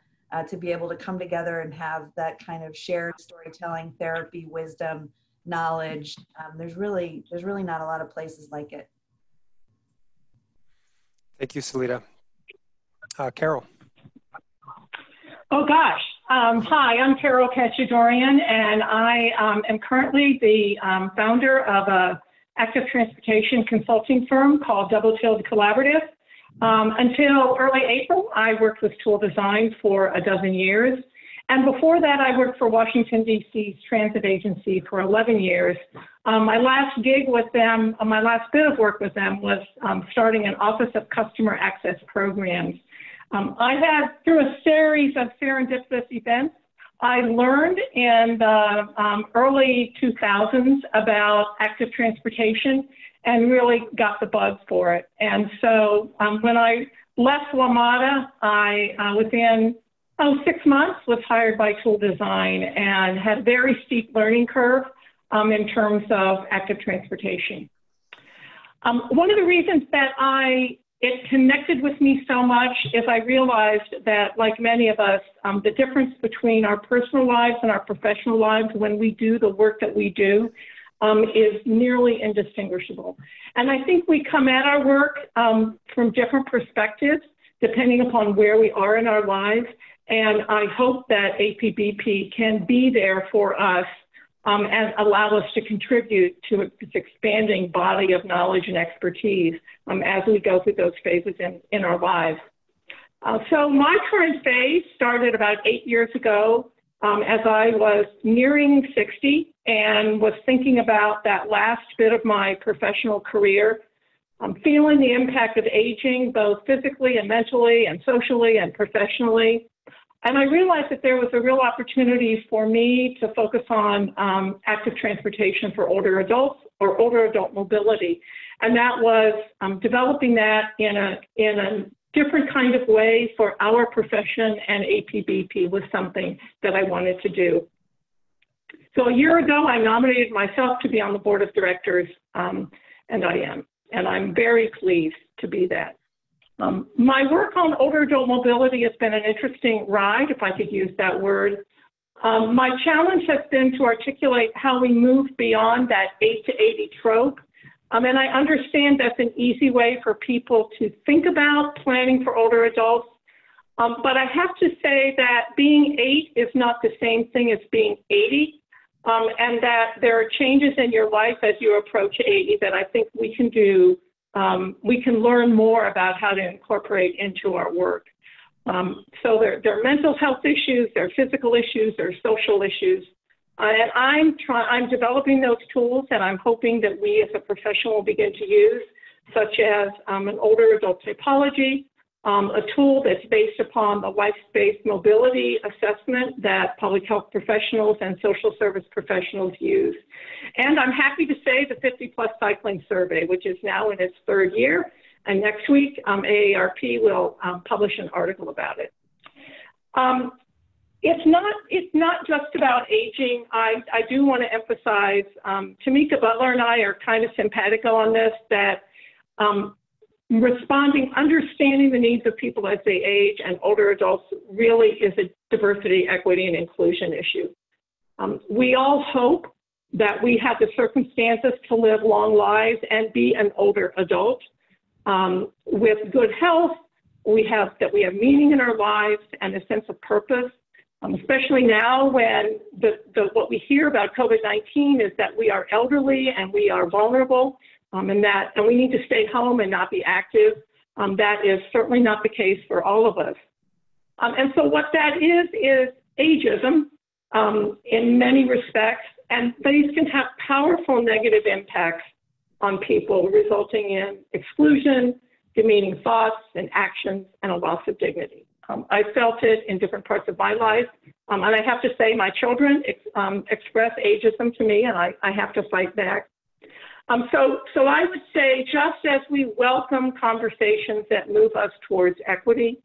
to be able to come together and have that kind of shared storytelling, therapy, wisdom, knowledge. There's really not a lot of places like it. Thank you, Seleta. Carol. Oh gosh. Hi, I'm Carol Kachadorrian, and I am currently the founder of a active transportation consulting firm called Double-Tailed Collaborative. Until early April, I worked with Tool Design for 12 years. And before that, I worked for Washington, D.C.'s transit agency for 11 years. My last gig with them, my last bit of work with them was starting an Office of Customer Access Programs. I had, through a series of serendipitous events, I learned in the early 2000s about active transportation and really got the bug for it. And so when I left WMATA, I within 6 months was hired by Tool Design and had a very steep learning curve in terms of active transportation. One of the reasons that it connected with me so much is I realized that, like many of us, the difference between our personal lives and our professional lives when we do the work that we do is nearly indistinguishable. And I think we come at our work from different perspectives, depending upon where we are in our lives. And I hope that APBP can be there for us and allow us to contribute to this expanding body of knowledge and expertise as we go through those phases in our lives. So my current phase started about 8 years ago as I was nearing 60 and was thinking about that last bit of my professional career. I'm feeling the impact of aging, both physically and mentally and socially and professionally. And I realized that there was a real opportunity for me to focus on active transportation for older adults or older adult mobility. And that was developing that in a different kind of way for our profession, and APBP was something that I wanted to do. So a year ago, I nominated myself to be on the board of directors, and I am. And I'm very pleased to be that. My work on older adult mobility has been an interesting ride, if I could use that word. My challenge has been to articulate how we move beyond that 8 to 80 trope. And I understand that's an easy way for people to think about planning for older adults. But I have to say that being 8 is not the same thing as being 80. And that there are changes in your life as you approach 80 that I think we can do. We can learn more about how to incorporate into our work. So there are mental health issues, there are physical issues, there are social issues. And I'm developing those tools, and I'm hoping that we as a profession will begin to use, such as an older adult typology, a tool that's based upon the life-based mobility assessment that public health professionals and social service professionals use. And I'm happy to say the 50-plus cycling survey, which is now in its 3rd year. And next week, AARP will publish an article about it. It's not just about aging. I do want to emphasize, Tamika Butler and I are kind of simpatico on this, that understanding the needs of people as they age and older adults really is a diversity, equity, and inclusion issue. We all hope that we have the circumstances to live long lives and be an older adult with good health. That we have meaning in our lives and a sense of purpose, especially now when what we hear about COVID-19 is that we are elderly and we are vulnerable. And we need to stay home and not be active. That is certainly not the case for all of us. And so what that is ageism in many respects, and these can have powerful negative impacts on people, resulting in exclusion, demeaning thoughts and actions, and a loss of dignity. I felt it in different parts of my life. And I have to say my children express ageism to me, and I have to fight back. So I would say, just as we welcome conversations that move us towards equity,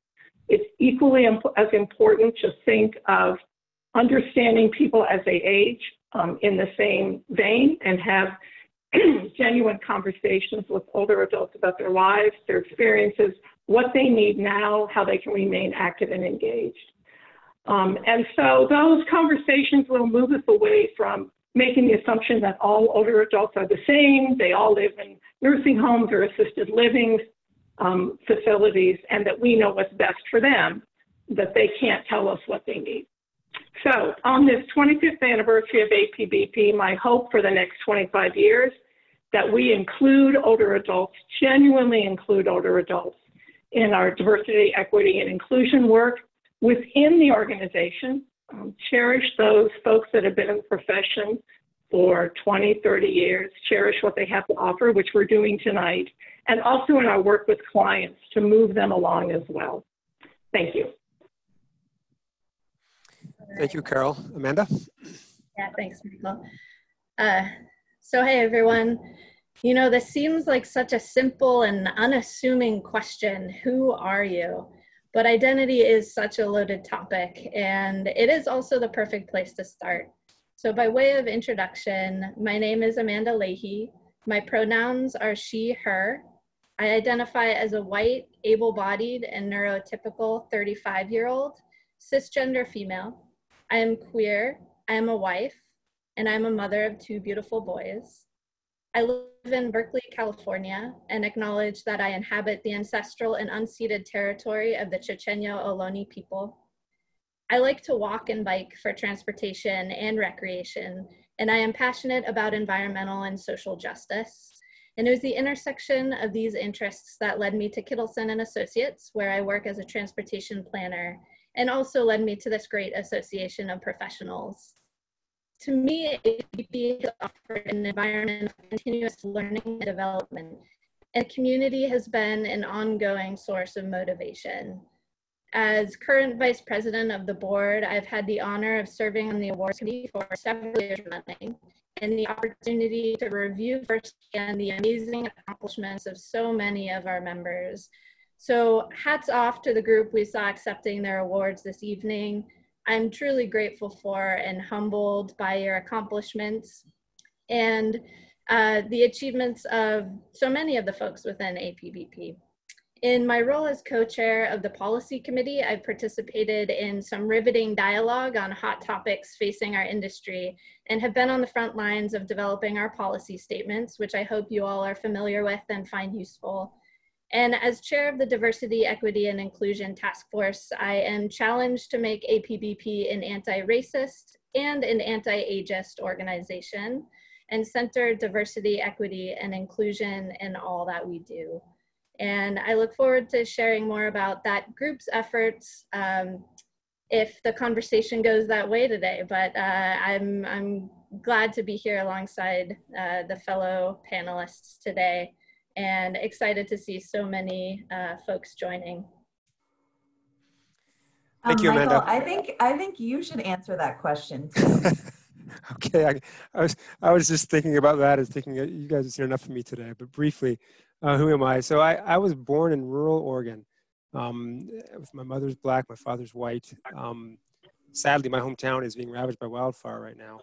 it's equally as important to think of understanding people as they age in the same vein, and have genuine conversations with older adults about their lives, their experiences, what they need now, how they can remain active and engaged. And so those conversations will move us away from making the assumption that all older adults are the same, they all live in nursing homes or assisted living facilities, and that we know what's best for them, that they can't tell us what they need. So on this 25th anniversary of APBP, my hope for the next 25 years, that we include older adults, genuinely include older adults in our diversity, equity, and inclusion work within the organization. Cherish those folks that have been in the profession for 20, 30 years, cherish what they have to offer, which we're doing tonight, and also in our work with clients to move them along as well. Thank you. Thank you, Carol. Amanda? Yeah, thanks, Michael. So hey, everyone. You know, this seems like such a simple and unassuming question. Who are you? But identity is such a loaded topic, and it is also the perfect place to start. So by way of introduction, my name is Amanda Leahy. My pronouns are she, her. I identify as a white, able-bodied, and neurotypical 35-year-old, cisgender female. I am queer, I am a wife, and I'm a mother of 2 beautiful boys. I live in Berkeley, California, and acknowledge that I inhabit the ancestral and unceded territory of the Chochenyo Ohlone people. I like to walk and bike for transportation and recreation, and I am passionate about environmental and social justice. And it was the intersection of these interests that led me to Kittleson and Associates, where I work as a transportation planner, and also led me to this great association of professionals. To me, APBP has offered an environment of continuous learning and development, and community has been an ongoing source of motivation. As current vice president of the board, I've had the honor of serving on the awards committee for several years running, and the opportunity to review firsthand the amazing accomplishments of so many of our members. So hats off to the group we saw accepting their awards this evening. I'm truly grateful for and humbled by your accomplishments and the achievements of so many of the folks within APBP. In my role as co-chair of the policy committee, I've participated in some riveting dialogue on hot topics facing our industry and have been on the front lines of developing our policy statements, which I hope you all are familiar with and find useful. And as chair of the Diversity, Equity, and Inclusion Task Force, I am challenged to make APBP an anti-racist and an anti-ageist organization and center diversity, equity, and inclusion in all that we do. And I look forward to sharing more about that group's efforts if the conversation goes that way today. But I'm glad to be here alongside the fellow panelists today and excited to see so many folks joining. Thank you, Michael, Amanda. I think you should answer that question too. Okay, I was just thinking about that as thinking you guys have seen enough of me today, but briefly, who am I? So I was born in rural Oregon. My mother's Black, my father's white. Sadly, my hometown is being ravaged by wildfire right now.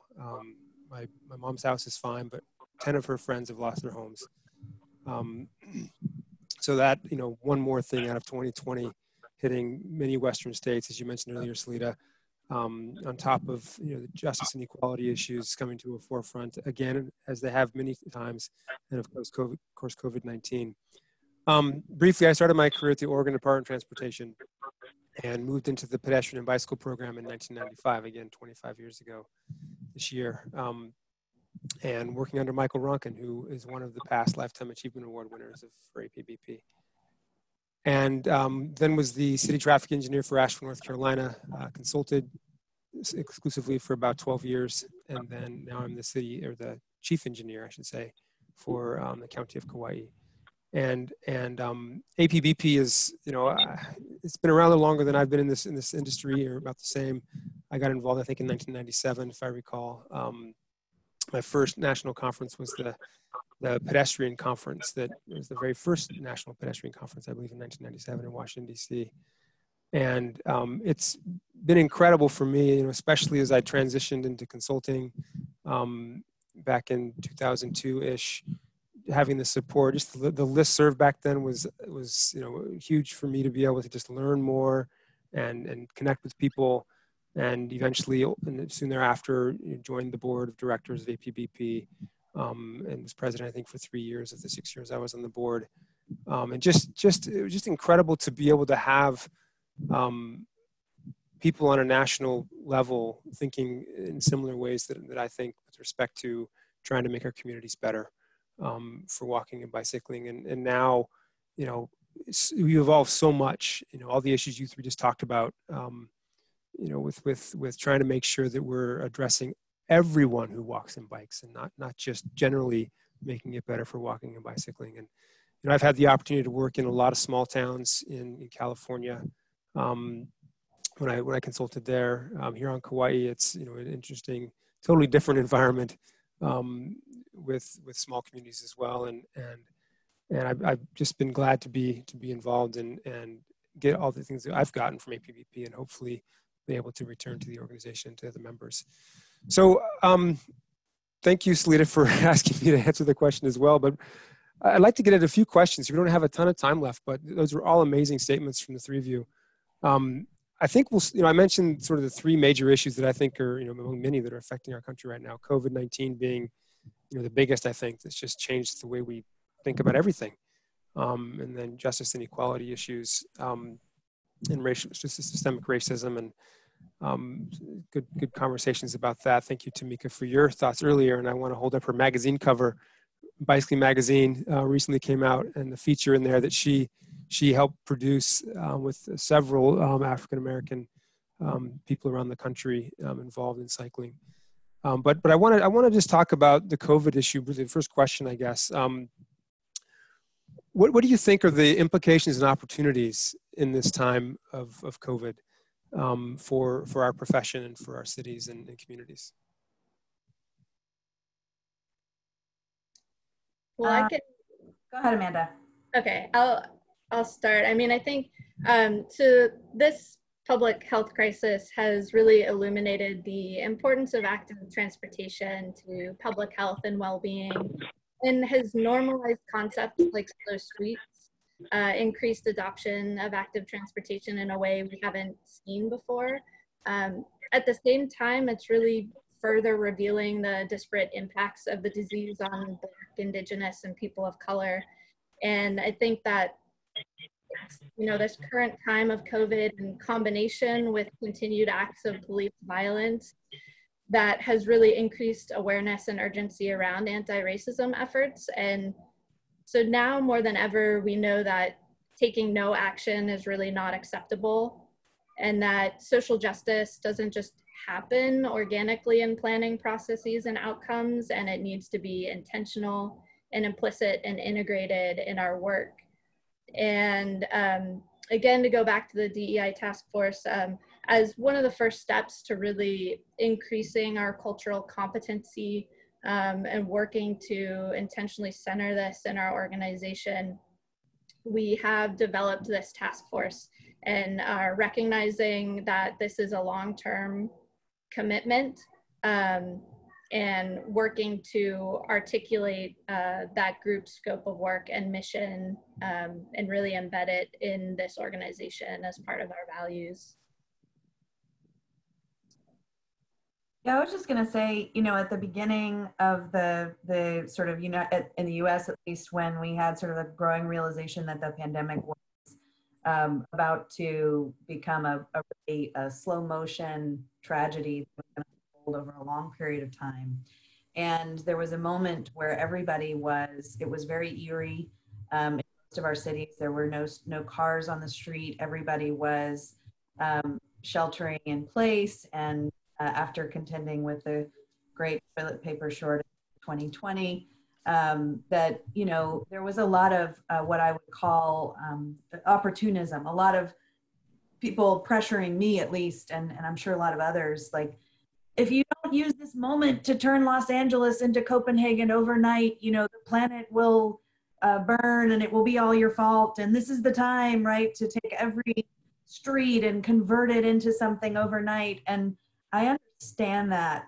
My mom's house is fine, but 10 of her friends have lost their homes. So that, one more thing out of 2020 hitting many Western states, as you mentioned earlier, Seleta, on top of the justice and equality issues coming to a forefront again, as they have many times, and of course COVID-19. Briefly, I started my career at the Oregon Department of Transportation and moved into the pedestrian and bicycle program in 1995, again 25 years ago this year, and working under Michael Moule, who is one of the past Lifetime Achievement Award winners for APBP. And then was the city traffic engineer for Asheville, North Carolina, consulted exclusively for about 12 years. And then now I'm the chief engineer, I should say, for the county of Kauai. And APBP is, it's been around a little longer than I've been in this industry, or about the same. I got involved, I think, in 1997, if I recall. My first national conference was the pedestrian conference that was the very first national pedestrian conference, I believe, in 1997 in Washington, D.C. And it's been incredible for me, especially as I transitioned into consulting back in 2002-ish, having the support. Just the listserv back then was huge for me to be able to just learn more and connect with people. And eventually, and soon thereafter, joined the board of directors of APBP. And was president, I think, for 3 years of the 6 years I was on the board. And it was just incredible to be able to have people on a national level thinking in similar ways that I think with respect to trying to make our communities better for walking and bicycling. And now, we evolved so much, all the issues you three just talked about, with trying to make sure that we're addressing everyone who walks and bikes, and not just generally making it better for walking and bicycling. And I've had the opportunity to work in a lot of small towns in California. When I consulted there, here on Kauai, it's an interesting, totally different environment with small communities as well. And I've just been glad to be involved and get all the things that I've gotten from APBP, and hopefully be able to return to the organization, to the members. So thank you, Seleta, for asking me to answer the question as well. But I'd like to get at a few questions. We don't have a ton of time left, but those were all amazing statements from the three of you. I think I mentioned sort of the three major issues that I think are, among many that are affecting our country right now. COVID-19 being, the biggest, I think, that's just changed the way we think about everything. And then justice and equality issues, and systemic racism, and good conversations about that. Thank you, Tamika, for your thoughts earlier. And I want to hold up her magazine cover. Bicycling Magazine recently came out, and the feature in there that she helped produce with several African-American people around the country involved in cycling. But I want to just talk about the COVID issue. The first question, I guess. What do you think are the implications and opportunities in this time of COVID for our profession and for our cities and communities? Well, I can go ahead, Amanda. Okay, I'll start. I mean, I think so this public health crisis has really illuminated the importance of active transportation to public health and well-being, and has normalized concepts like slow streets, increased adoption of active transportation in a way we haven't seen before. At the same time, it's really further revealing the disparate impacts of the disease on Black, Indigenous, and people of color. And I think that, you know, this current time of COVID in combination with continued acts of police violence that has really increased awareness and urgency around anti-racism efforts. And so now more than ever, we know that taking no action is really not acceptable, and that social justice doesn't just happen organically in planning processes and outcomes, and it needs to be intentional and implicit and integrated in our work. And again, to go back to the DEI task force, as one of the first steps to really increasing our cultural competency and working to intentionally center this in our organization, we have developed this task force and are recognizing that this is a long-term commitment, and working to articulate that group's scope of work and mission, and really embed it in this organization as part of our values. Yeah, I was just going to say, you know, at the beginning of the sort of, you know, in the US, at least, when we had sort of a growing realization that the pandemic was about to become a really slow motion tragedy that was going to unfold over a long period of time. And there was a moment where everybody was, it was very eerie. In most of our cities, there were no cars on the street. Everybody was sheltering in place, and after contending with the great toilet paper shortage in 2020, that, you know, there was a lot of what I would call opportunism, a lot of people pressuring me, at least, and I'm sure a lot of others, like, if you don't use this moment to turn Los Angeles into Copenhagen overnight, you know, the planet will burn and it will be all your fault. And this is the time, right, to take every street and convert it into something overnight. And I understand that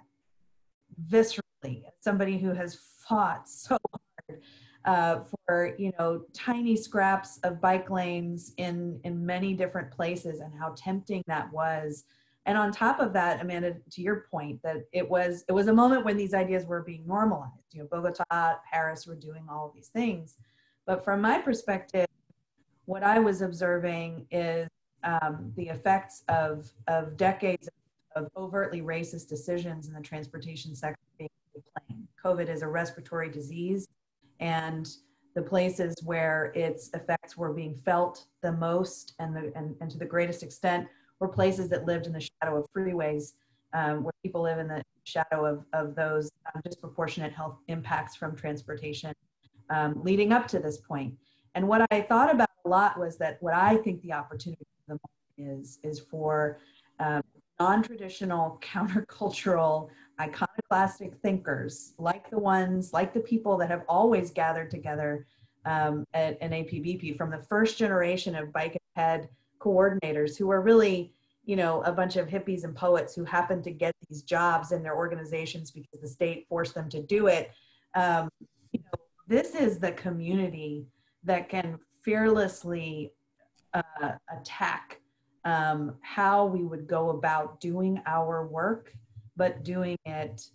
viscerally, as somebody who has fought so hard for, you know, tiny scraps of bike lanes in many different places, and how tempting that was. And on top of that, Amanda, to your point, that it was a moment when these ideas were being normalized. You know, Bogota, Paris were doing all of these things. But from my perspective, what I was observing is the effects of decades of overtly racist decisions in the transportation sector being plain. COVID is a respiratory disease, and the places where its effects were being felt the most and to the greatest extent were places that lived in the shadow of freeways, where people live in the shadow of those disproportionate health impacts from transportation leading up to this point. And what I thought about a lot was that what I think the opportunity of the moment is for non-traditional, countercultural, iconoclastic thinkers, like the people that have always gathered together at an APBP, from the first generation of bike and ped coordinators, who are really, you know, a bunch of hippies and poets who happened to get these jobs in their organizations because the state forced them to do it. You know, this is the community that can fearlessly attack how we would go about doing our work, but doing it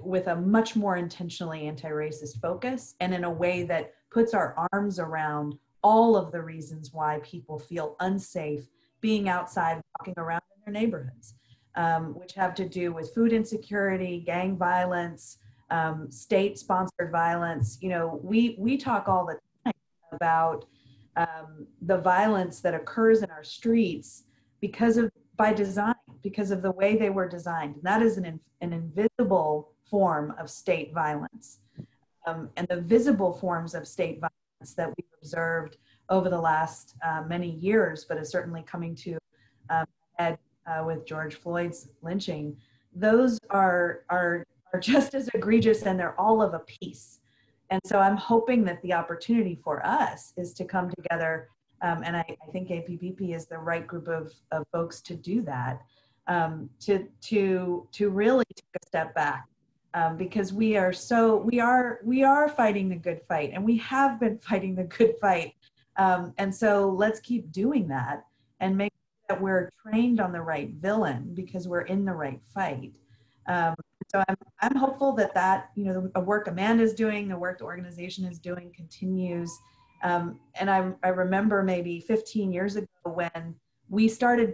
with a much more intentionally anti-racist focus, and in a way that puts our arms around all of the reasons why people feel unsafe being outside, walking around in their neighborhoods, which have to do with food insecurity, gang violence, state-sponsored violence. You know, we talk all the time about the violence that occurs in our streets by design, because of the way they were designed. And that is an invisible form of state violence. And the visible forms of state violence that we've observed over the last many years, but is certainly coming to a head with George Floyd's lynching, those are just as egregious, and they're all of a piece. And so I'm hoping that the opportunity for us is to come together, and I think APBP is the right group of folks to do that, to really take a step back, because we are fighting the good fight, and we have been fighting the good fight, and so let's keep doing that and make sure that we're trained on the right villain because we're in the right fight. So I'm hopeful that the work Amanda's doing, the work the organization is doing continues. And I remember maybe 15 years ago when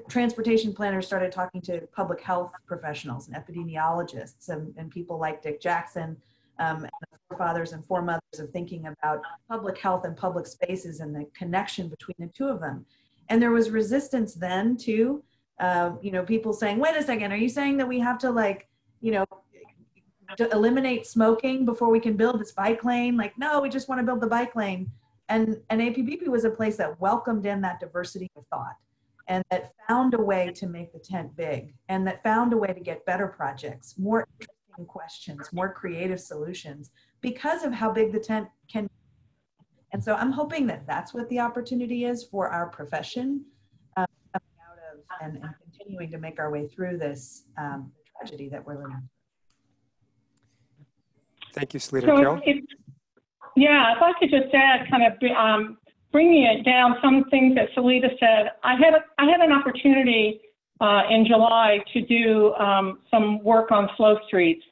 transportation planners started talking to public health professionals and epidemiologists and people like Dick Jackson, and the forefathers and foremothers of thinking about public health and public spaces and the connection between the two of them. And there was resistance then to, people saying, wait a second, are you saying that we have to to eliminate smoking before we can build this bike lane? Like, no, we just want to build the bike lane. And APBP was a place that welcomed in that diversity of thought and that found a way to make the tent big and that found a way to get better projects, more interesting questions, more creative solutions because of how big the tent can be. And so I'm hoping that that's what the opportunity is for our profession, coming out of and continuing to make our way through this tragedy that we're living. Thank you, Seleta. So Carol? if I could just add, kind of bringing it down, some things that Seleta said. I had an opportunity in July to do some work on slow streets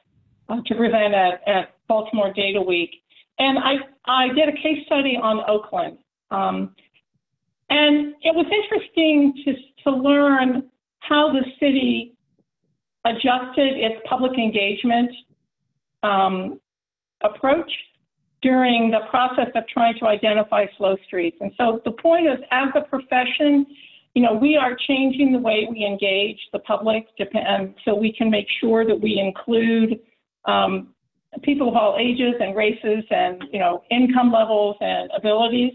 to present at Baltimore Data Week, and I did a case study on Oakland, and it was interesting to learn how the city adjusted its public engagement approach during the process of trying to identify slow streets. And so the point is, as a profession, we are changing the way we engage the public so we can make sure that we include people of all ages and races and, income levels and abilities.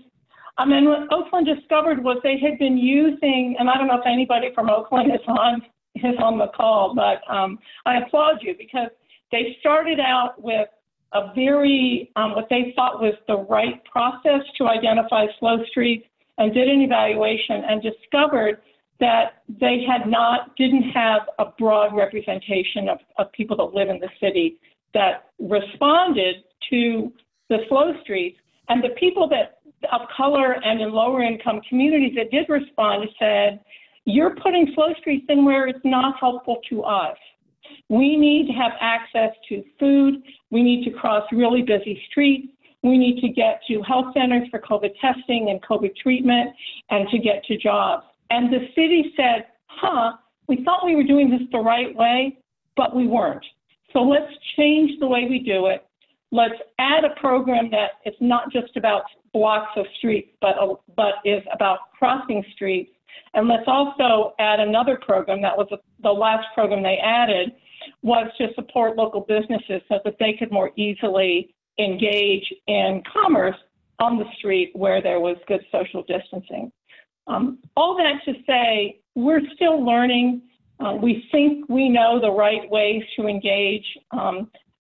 And what Oakland discovered was they had been using, and I don't know if anybody from Oakland is on the call, but I applaud you because they started out with a very, what they thought was the right process to identify slow streets and did an evaluation and discovered that they didn't have a broad representation of people that live in the city that responded to the slow streets. And the people of color and in lower income communities that did respond said, you're putting slow streets in where it's not helpful to us. We need to have access to food. We need to cross really busy streets. We need to get to health centers for COVID testing and COVID treatment and to get to jobs. And the city said, we thought we were doing this the right way, but we weren't. So let's change the way we do it. Let's add a program that it's not just about blocks of streets, but is about crossing streets. And let's also add another program. That was the last program they added, was to support local businesses so that they could more easily engage in commerce on the street where there was good social distancing. All that to say, we're still learning. We think we know the right ways to engage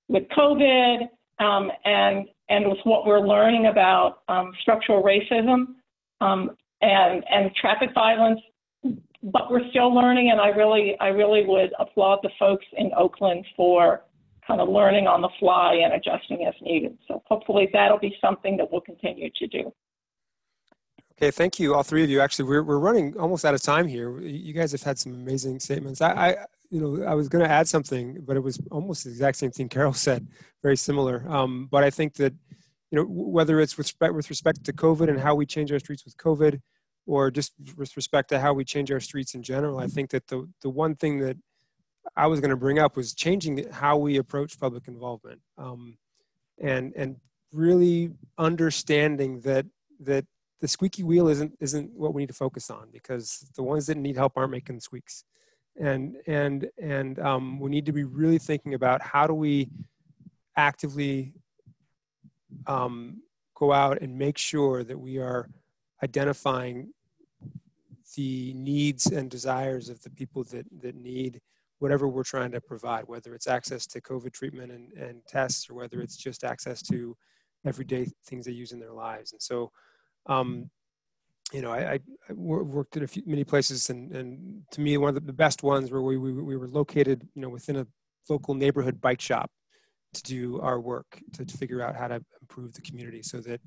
with COVID and with what we're learning about structural racism and traffic violence, but we're still learning, and I really would applaud the folks in Oakland for kind of learning on the fly and adjusting as needed. So hopefully that'll be something that we'll continue to do. Okay, thank you, all three of you. Actually, we're running almost out of time here. You guys have had some amazing statements. I was going to add something, but it was almost the exact same thing Carol said, very similar. But I think that, whether it's with respect to COVID and how we change our streets with COVID, or just with respect to how we change our streets in general, I think that the one thing that I was going to bring up was changing how we approach public involvement, and really understanding that the squeaky wheel isn't what we need to focus on, because the ones that need help aren't making the squeaks, and we need to be really thinking about how do we actively go out and make sure that we are identifying the needs and desires of the people that need whatever we're trying to provide, whether it's access to COVID treatment and tests, or whether it's just access to everyday things they use in their lives. And so, you know, I worked in many places, and to me, one of the best ones where we were located, you know, within a local neighborhood bike shop to do our work, to figure out how to improve the community so that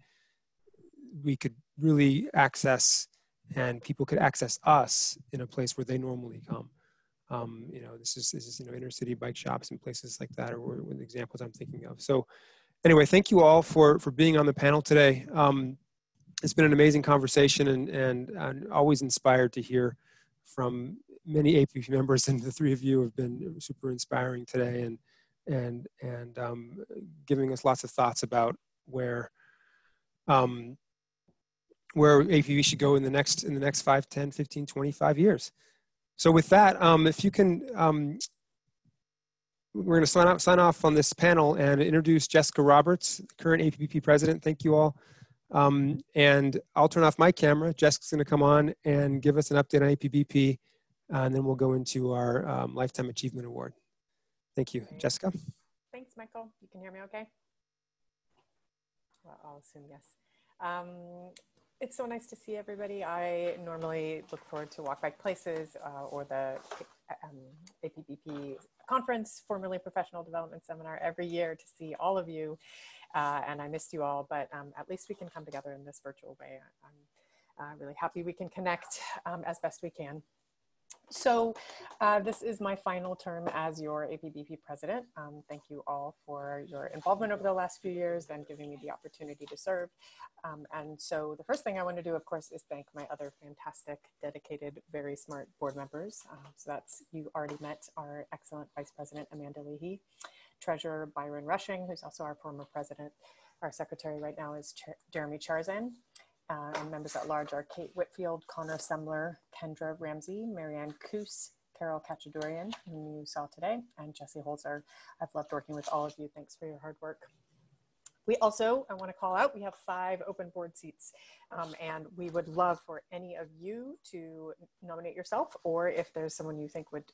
we could really access, and people could access us in a place where they normally come. You know, this is, you know, inner city bike shops and places like that are the examples I'm thinking of. So anyway, thank you all for being on the panel today. It's been an amazing conversation, and I'm always inspired to hear from many APBP members, and the three of you have been super inspiring today, and giving us lots of thoughts about where APBP should go in the next 5, 10, 15, 25 years. So with that, if you can, we're going to sign off on this panel and introduce Jessica Roberts, current APBP president. Thank you all. And I'll turn off my camera. Jessica's going to come on and give us an update on APBP, and then we'll go into our Lifetime Achievement Award. Thank you. Jessica? Thanks, Michael. You can hear me okay? Well, I'll assume yes. It's so nice to see everybody. I normally look forward to Walk Bike Places or the APBP conference, formerly Professional Development Seminar, every year to see all of you. And I missed you all, but at least we can come together in this virtual way. I'm really happy we can connect as best we can. So this is my final term as your APBP president. Thank you all for your involvement over the last few years and giving me the opportunity to serve. And so the first thing I want to do, of course, is thank my other fantastic, dedicated, very smart board members. So that's, you already met our excellent Vice President, Amanda Leahy, Treasurer Byron Rushing, who's also our former president. Our secretary right now is Jeremy Charzan. And members at large are Kate Whitfield, Connor Semler, Kendra Ramsey, Marianne Coos, Carol Kachadorrian, whom you saw today, and Jesse Holzer. I've loved working with all of you. Thanks for your hard work. We also, I want to call out, we have 5 open board seats, and we would love for any of you to nominate yourself, or if there's someone you think would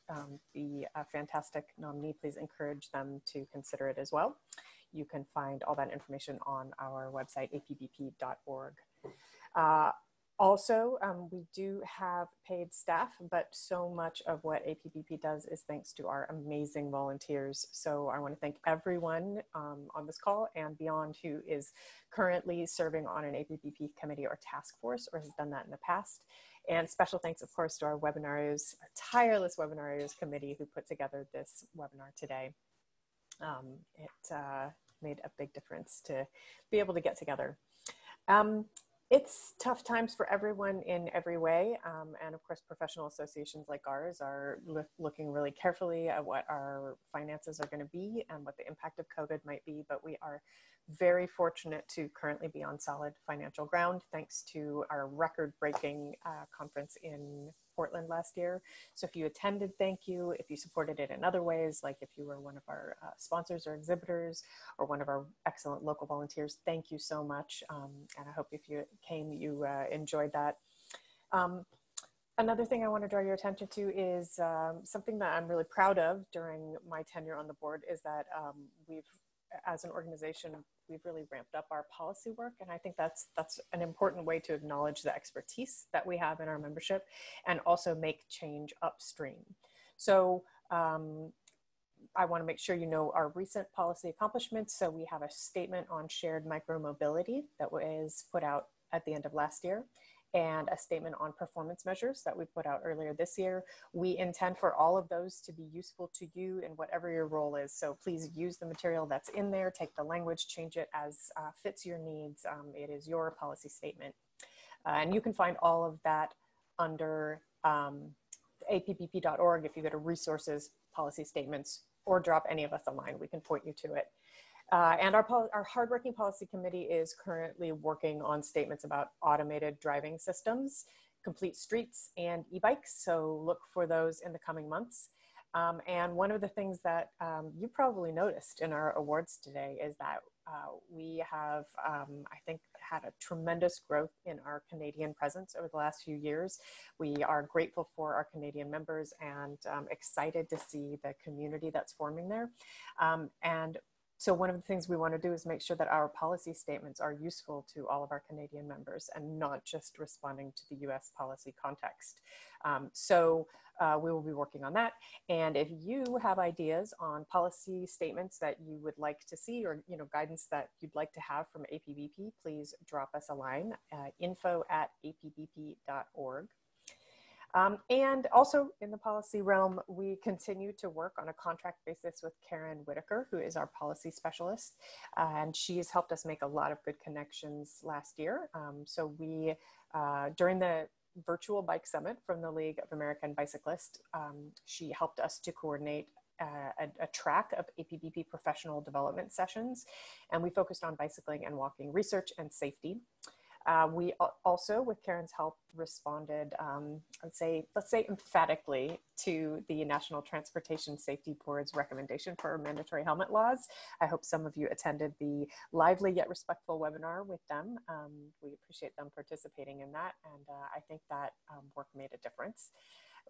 be a fantastic nominee, please encourage them to consider it as well. You can find all that information on our website, apbp.org. Also, we do have paid staff, but so much of what APBP does is thanks to our amazing volunteers. So I want to thank everyone on this call and beyond who is currently serving on an APBP committee or task force or has done that in the past. And special thanks, of course, to our webinarios, our tireless webinarios committee who put together this webinar today. It made a big difference to be able to get together. It's tough times for everyone in every way. And of course, professional associations like ours are looking really carefully at what our finances are going to be and what the impact of COVID might be. But we are very fortunate to currently be on solid financial ground, thanks to our record-breaking conference in Portland last year. So if you attended, thank you. If you supported it in other ways, like if you were one of our sponsors or exhibitors or one of our excellent local volunteers, thank you so much. And I hope if you came, you enjoyed that. Another thing I want to draw your attention to is something that I'm really proud of during my tenure on the board is that we've, as an organization, we've really ramped up our policy work. And I think that's an important way to acknowledge the expertise that we have in our membership and also make change upstream. So I want to make sure you know our recent policy accomplishments. So we have a statement on shared micromobility that was put out at the end of last year, and a statement on performance measures that we put out earlier this year. We intend for all of those to be useful to you in whatever your role is. So please use the material that's in there, take the language, change it as fits your needs. It is your policy statement. And you can find all of that under apbp.org if you go to resources, policy statements, or drop any of us a line, we can point you to it. And our hardworking policy committee is currently working on statements about automated driving systems, complete streets, and e-bikes. So look for those in the coming months. And one of the things that you probably noticed in our awards today is that We have, I think, had a tremendous growth in our Canadian presence over the last few years. We are grateful for our Canadian members and excited to see the community that's forming there. And so one of the things we want to do is make sure that our policy statements are useful to all of our Canadian members and not just responding to the US policy context. We will be working on that. And if you have ideas on policy statements that you would like to see, or guidance that you'd like to have from APBP, please drop us a line, info@apbp.org. And also in the policy realm, we continue to work on a contract basis with Karen Whitaker, who is our policy specialist. And she has helped us make a lot of good connections last year. So we, during the virtual bike summit from the League of American Bicyclists, she helped us to coordinate a track of APBP professional development sessions. And we focused on bicycling and walking research and safety. We also, with Karen's help, responded, let's say emphatically to the National Transportation Safety Board's recommendation for mandatory helmet laws. I hope some of you attended the lively yet respectful webinar with them. We appreciate them participating in that, and I think that work made a difference.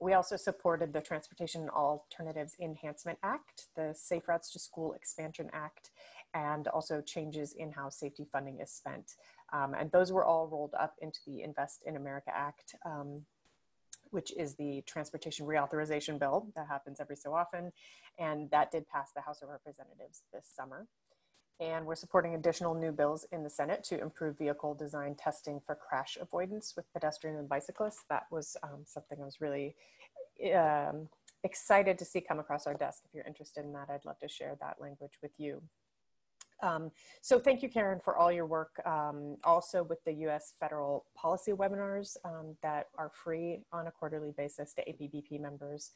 We also supported the Transportation Alternatives Enhancement Act, the Safe Routes to School Expansion Act, and also changes in how safety funding is spent. And those were all rolled up into the Invest in America Act, which is the transportation reauthorization bill that happens every so often. And that did pass the House of Representatives this summer. And we're supporting additional new bills in the Senate to improve vehicle design testing for crash avoidance with pedestrians and bicyclists. That was something I was really excited to see come across our desk. If you're interested in that, I'd love to share that language with you. So thank you, Karen, for all your work, also with the US federal policy webinars that are free on a quarterly basis to APBP members.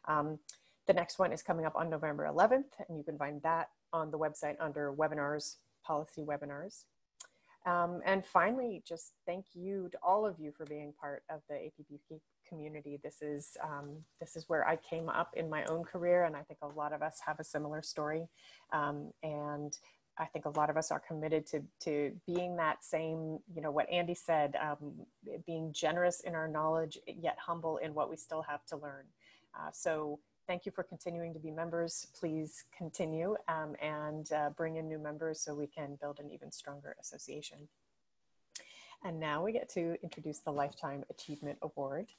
The next one is coming up on November 11th, and you can find that on the website under webinars, policy webinars. And finally, just thank you to all of you for being part of the APBP community. This is where I came up in my own career, and I think a lot of us have a similar story. And I think a lot of us are committed to being that same, what Andy said, being generous in our knowledge, yet humble in what we still have to learn. So thank you for continuing to be members. Please continue and bring in new members so we can build an even stronger association. And now we get to introduce the Lifetime Achievement Award.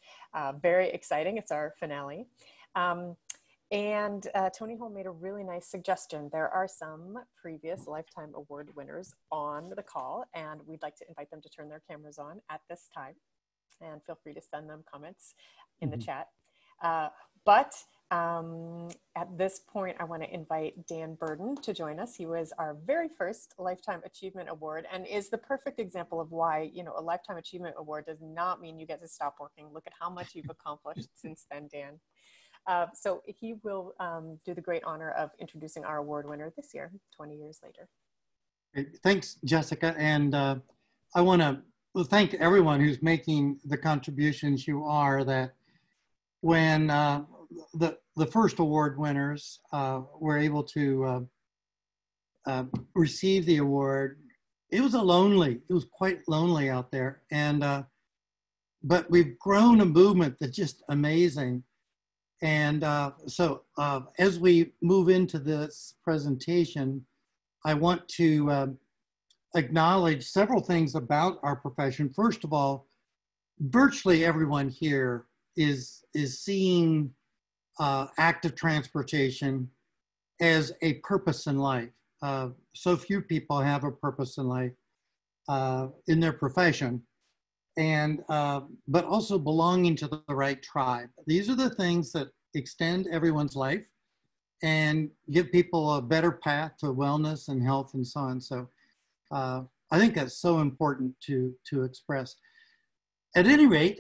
Very exciting, it's our finale. And Tony Hole made a really nice suggestion. There are some previous Lifetime Award winners on the call, and we'd like to invite them to turn their cameras on at this time. And feel free to send them comments in the chat. But at this point, I want to invite Dan Burden to join us. He was our very first Lifetime Achievement Award and is the perfect example of why, a Lifetime Achievement Award does not mean you get to stop working. Look at how much you've accomplished since then, Dan. So he will do the great honor of introducing our award winner this year, 20 years later. Great. Thanks, Jessica. And I want to thank everyone who's making the contributions you are. That when the first award winners were able to receive the award, it was quite lonely out there. And but we've grown a movement that's just amazing. And so as we move into this presentation, I want to acknowledge several things about our profession. First of all, virtually everyone here is seeing active transportation as a purpose in life. So few people have a purpose in life in their profession. And but also belonging to the right tribe. These are the things that extend everyone's life and give people a better path to wellness and health and so on. So I think that's so important to express. At any rate,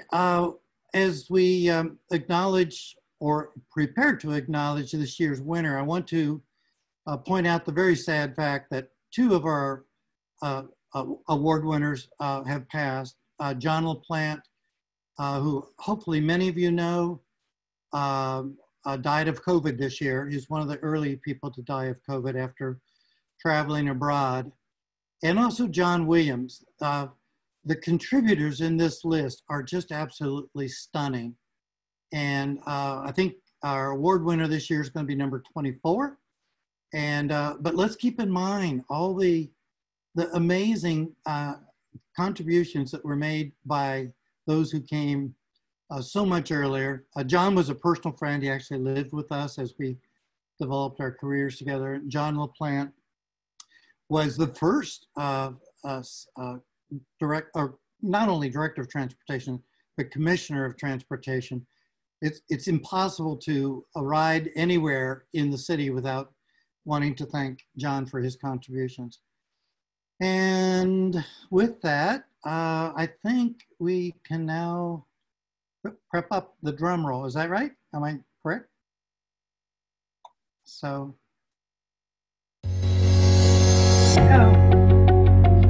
as we acknowledge or prepare to acknowledge this year's winner, I want to point out the very sad fact that two of our award winners have passed. John LaPlante, who hopefully many of you know, died of COVID this year. He's one of the early people to die of COVID after traveling abroad, and also John Williams. The contributors in this list are just absolutely stunning. And I think our award winner this year is going to be number 24. And but let's keep in mind all the amazing contributions that were made by those who came so much earlier. John was a personal friend. He actually lived with us as we developed our careers together. John LaPlante was the first not only director of transportation, but commissioner of transportation. It's impossible to ride anywhere in the city without wanting to thank John for his contributions. And with that, I think we can now prep up the drum roll. Is that right? Am I correct? So,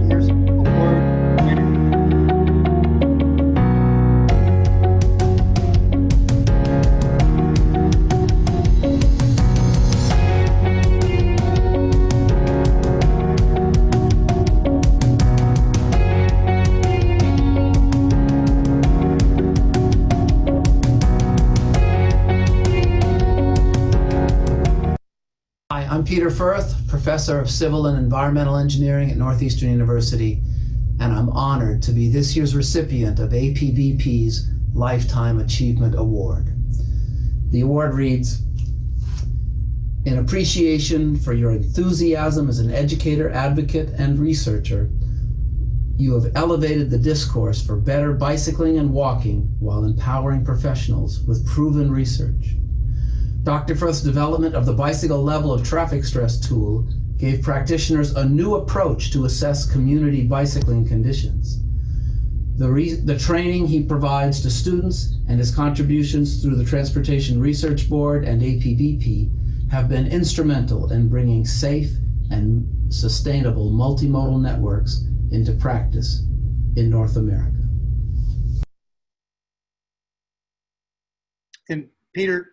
here's award winner. Hi, I'm Peter Firth, Professor of Civil and Environmental Engineering at Northeastern University, and I'm honored to be this year's recipient of APBP's Lifetime Achievement Award. The award reads, "In appreciation for your enthusiasm as an educator, advocate, and researcher, you have elevated the discourse for better bicycling and walking while empowering professionals with proven research. Dr. Firth's development of the bicycle level of traffic stress tool gave practitioners a new approach to assess community bicycling conditions. The training he provides to students and his contributions through the Transportation Research Board and APBP have been instrumental in bringing safe and sustainable multimodal networks into practice in North America." And Peter,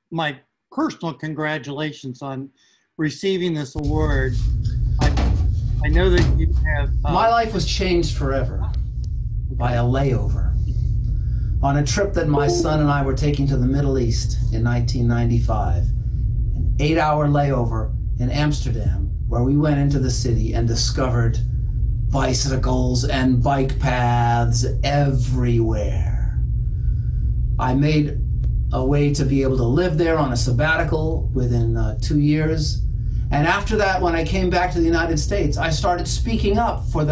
my personal congratulations on receiving this award. I know that you have... My life was changed forever by a layover on a trip that my son and I were taking to the Middle East in 1995. An 8-hour layover in Amsterdam, where we went into the city and discovered bicycles and bike paths everywhere. I made a way to be able to live there on a sabbatical within 2 years. And after that, when I came back to the United States, I started speaking up for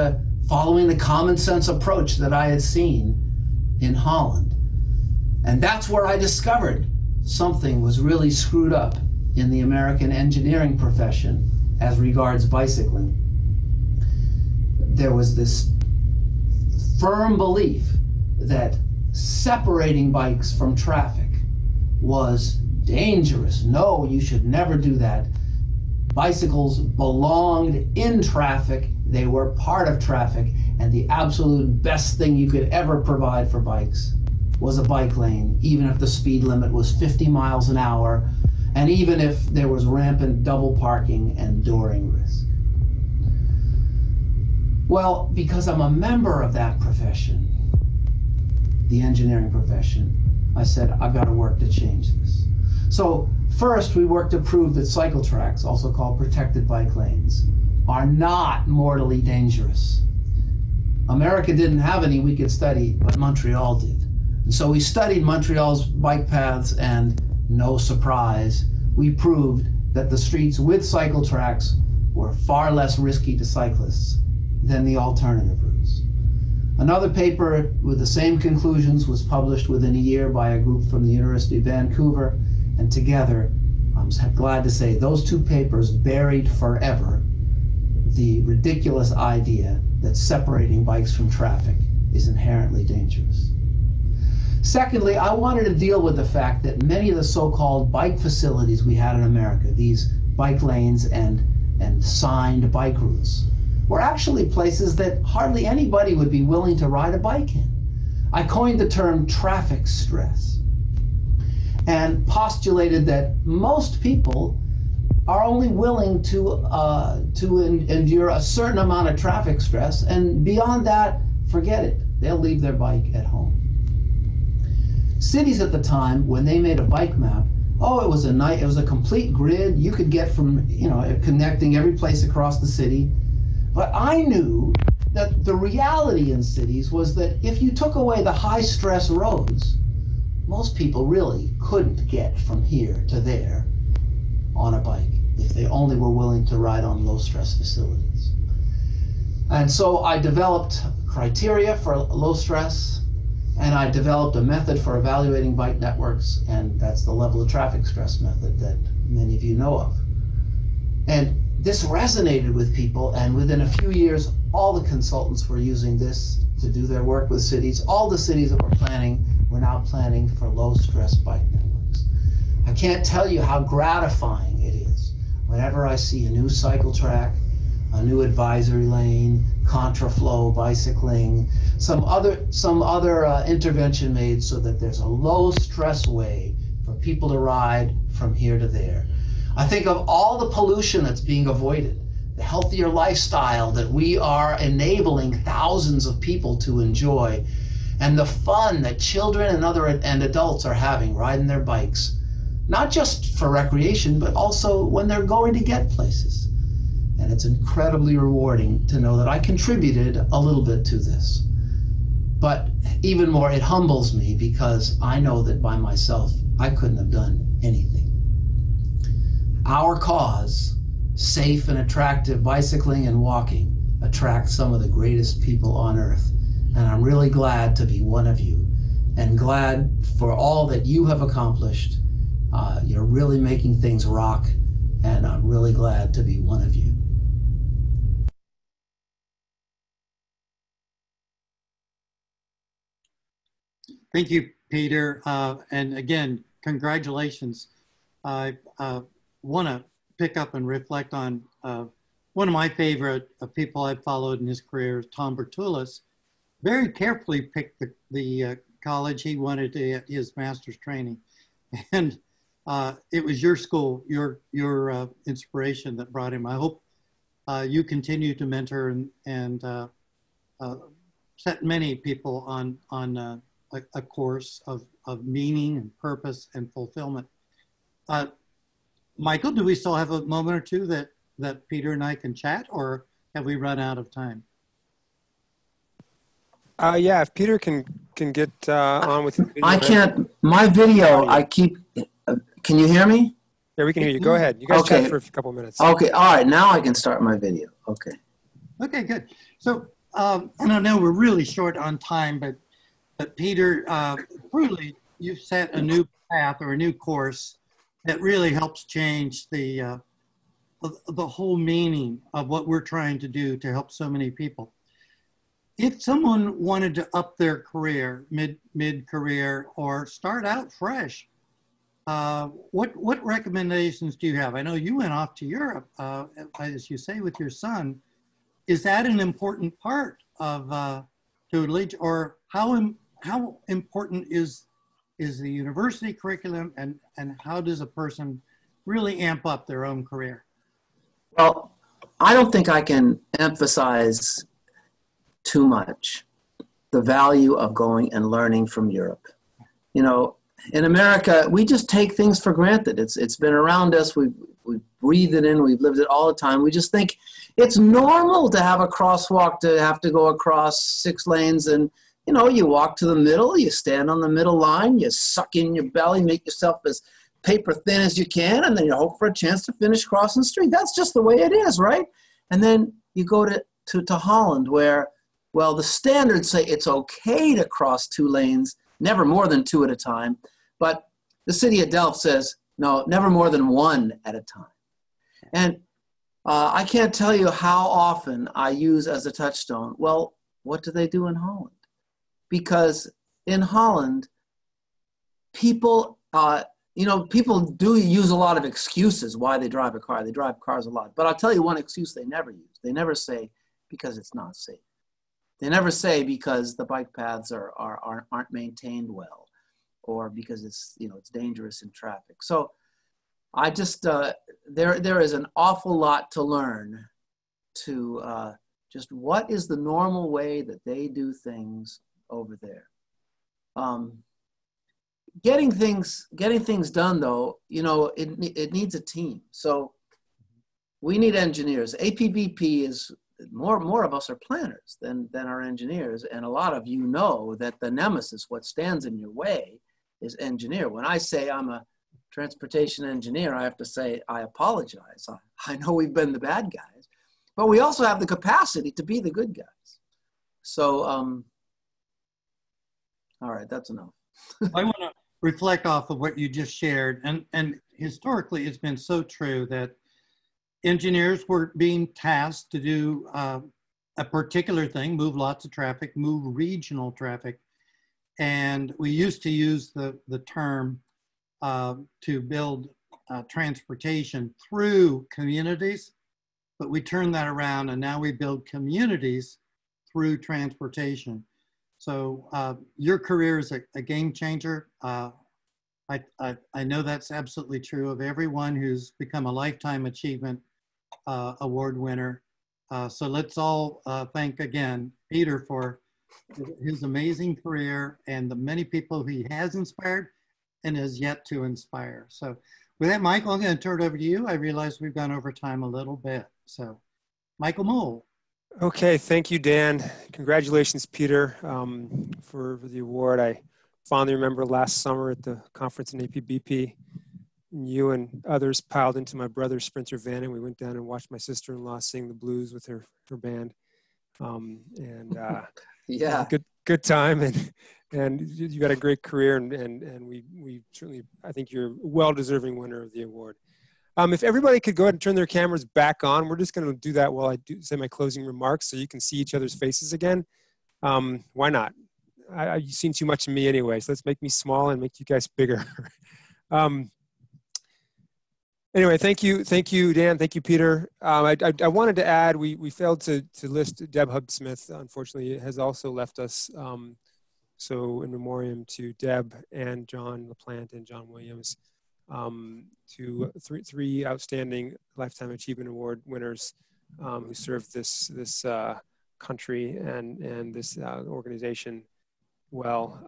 following the common sense approach that I had seen in Holland. And that's where I discovered something was really screwed up in the American engineering profession as regards bicycling. There was this firm belief that separating bikes from traffic was dangerous. No, you should never do that. Bicycles belonged in traffic. They were part of traffic, and the absolute best thing you could ever provide for bikes was a bike lane, even if the speed limit was 50 miles an hour, and even if there was rampant double parking and dooring risk. Well, because I'm a member of that profession, the engineering profession, I said, I've got to work to change this. So first, we worked to prove that cycle tracks, also called protected bike lanes, are not mortally dangerous. America didn't have any we could study, but Montreal did. And so we studied Montreal's bike paths, and no surprise, we proved that the streets with cycle tracks were far less risky to cyclists than the alternative routes. Another paper with the same conclusions was published within a year by a group from the University of Vancouver, and together, I'm glad to say, those two papers buried forever the ridiculous idea that separating bikes from traffic is inherently dangerous. Secondly, I wanted to deal with the fact that many of the so-called bike facilities we had in America, these bike lanes and signed bike routes, were actually places that hardly anybody would be willing to ride a bike in. I coined the term traffic stress and postulated that most people are only willing to endure a certain amount of traffic stress, and beyond that, forget it. They'll leave their bike at home. Cities at the time, when they made a bike map, oh, it was a complete grid. You could get from, connecting every place across the city. But I knew that the reality in cities was that if you took away the high stress roads, most people really couldn't get from here to there on a bike if they only were willing to ride on low stress facilities. And so I developed criteria for low stress, and I developed a method for evaluating bike networks, and that's the level of traffic stress method that many of you know of. And this resonated with people, and within a few years, all the consultants were using this to do their work with cities. All the cities that were now planning for low-stress bike networks. I can't tell you how gratifying it is whenever I see a new cycle track, a new advisory lane, contraflow bicycling, some other intervention made so that there's a low-stress way for people to ride from here to there. I think of all the pollution that's being avoided, the healthier lifestyle that we are enabling thousands of people to enjoy, and the fun that children and adults are having riding their bikes, not just for recreation, but also when they're going to get places. And it's incredibly rewarding to know that I contributed a little bit to this. But even more, it humbles me because I know that by myself, I couldn't have done anything. Our cause, safe and attractive bicycling and walking, attracts some of the greatest people on earth. And I'm really glad to be one of you, and glad for all that you have accomplished. You're really making things rock, and I'm really glad to be one of you. Thank you, Peter. And again, congratulations. I want to pick up and reflect on one of my favorite people I've followed in his career, Tom Bertulis. Very carefully picked the college he wanted to get his master's training. And it was your school, your inspiration that brought him. I hope you continue to mentor and set many people on a course of meaning and purpose and fulfillment. Michael, do we still have a moment or two that Peter and I can chat, or have we run out of time? Yeah, if Peter can get on with his video. I can't, my video, I keep, can you hear me? Yeah, we can hear you. Go ahead. You guys chat for a couple minutes. Okay, all right, now I can start my video. Okay. Okay, good. So, and I know we're really short on time, but Peter, truly, you've set a new path or a new course that really helps change the whole meaning of what we're trying to do to help so many people. If someone wanted to up their career, mid-career, or start out fresh, what recommendations do you have? I know you went off to Europe, as you say, with your son. Is that an important part of tutelage, or how important is the university curriculum, and how does a person really amp up their own career? Well, I don't think I can emphasize too much the value of going and learning from Europe. You know, in America, we just take things for granted. It's been around us. We've breathed it in. We've lived it all the time. We just think it's normal to have a crosswalk, to have to go across 6 lanes, and you know, you walk to the middle, you stand on the middle line, you suck in your belly, make yourself as paper thin as you can, and then you hope for a chance to finish crossing the street. That's just the way it is, right? And then you go to Holland, where, well, the standards say it's okay to cross 2 lanes, never more than 2 at a time. But the city of Delft says, no, never more than 1 at a time. And I can't tell you how often I use as a touchstone, well, what do they do in Holland? Because in Holland, people, people do use a lot of excuses why they drive a car. They drive cars a lot. But I'll tell you one excuse they never use. They never say, because it's not safe. They never say because the bike paths aren't maintained well, or because it's dangerous in traffic. So I just, there is an awful lot to learn to just what is the normal way that they do things over there. Getting things done though, you know, it needs a team. So we need engineers. APBP is, more of us are planners than are engineers. And a lot of you know that the nemesis, what stands in your way, is engineer. When I say I'm a transportation engineer, I have to say, I apologize. I know we've been the bad guys, but we also have the capacity to be the good guys. So, all right, that's enough. I want to reflect off of what you just shared. And historically, it's been so true that engineers were being tasked to do a particular thing, move lots of traffic, move regional traffic. And we used to use the term to build transportation through communities, but we turned that around and now we build communities through transportation. So your career is a game changer. I know that's absolutely true of everyone who's become a Lifetime Achievement Award winner. So let's all thank again Peter for his amazing career and the many people he has inspired and is yet to inspire. So with that, Michael, I'm going to turn it over to you. I realize we've gone over time a little bit. So Michael Moule. Okay, thank you, Dan. Congratulations, Peter, for the award. I fondly remember last summer at the conference in APBP, you and others piled into my brother's Sprinter van, and we went down and watched my sister-in-law sing the blues with her band. Yeah, good time, and you got a great career, and we certainly, I think you're a well-deserving winner of the award. If everybody could go ahead and turn their cameras back on, we're just going to do that while I say my closing remarks so you can see each other's faces again. Why not? You've seen too much of me anyway, so let's make me small and make you guys bigger. Anyway, thank you, Dan. Thank you, Peter. I wanted to add, we failed to list Deb Hub-Smith. Unfortunately, has also left us. So in memoriam to Deb and John LaPlante and John Williams, to three outstanding Lifetime Achievement Award winners who served this country and this organization well.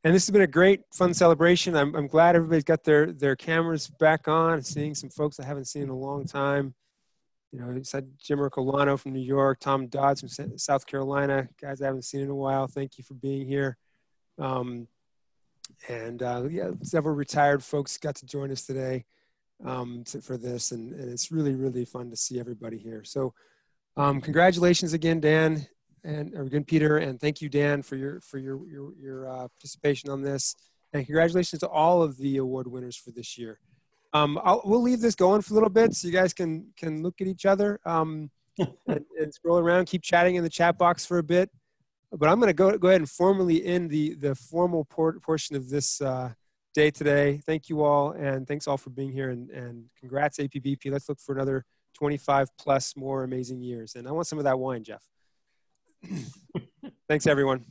And this has been a great, fun celebration. I'm glad everybody's got their cameras back on, seeing some folks I haven't seen in a long time. You know, it's Jim Ercolano from New York, Tom Dodds from South Carolina, guys I haven't seen in a while. Thank you for being here. Yeah, several retired folks got to join us today for this, and it's really, really fun to see everybody here. So congratulations again, Dan, or again, Peter, and thank you, Dan, for your participation on this, and congratulations to all of the award winners for this year. We'll leave this going for a little bit so you guys can look at each other and scroll around, keep chatting in the chat box for a bit. But I'm going to go ahead and formally end the formal portion of this day today. Thank you all, and thanks all for being here, and congrats APBP. Let's look for another 25 plus more amazing years. And I want some of that wine, Jeff. Thanks, everyone.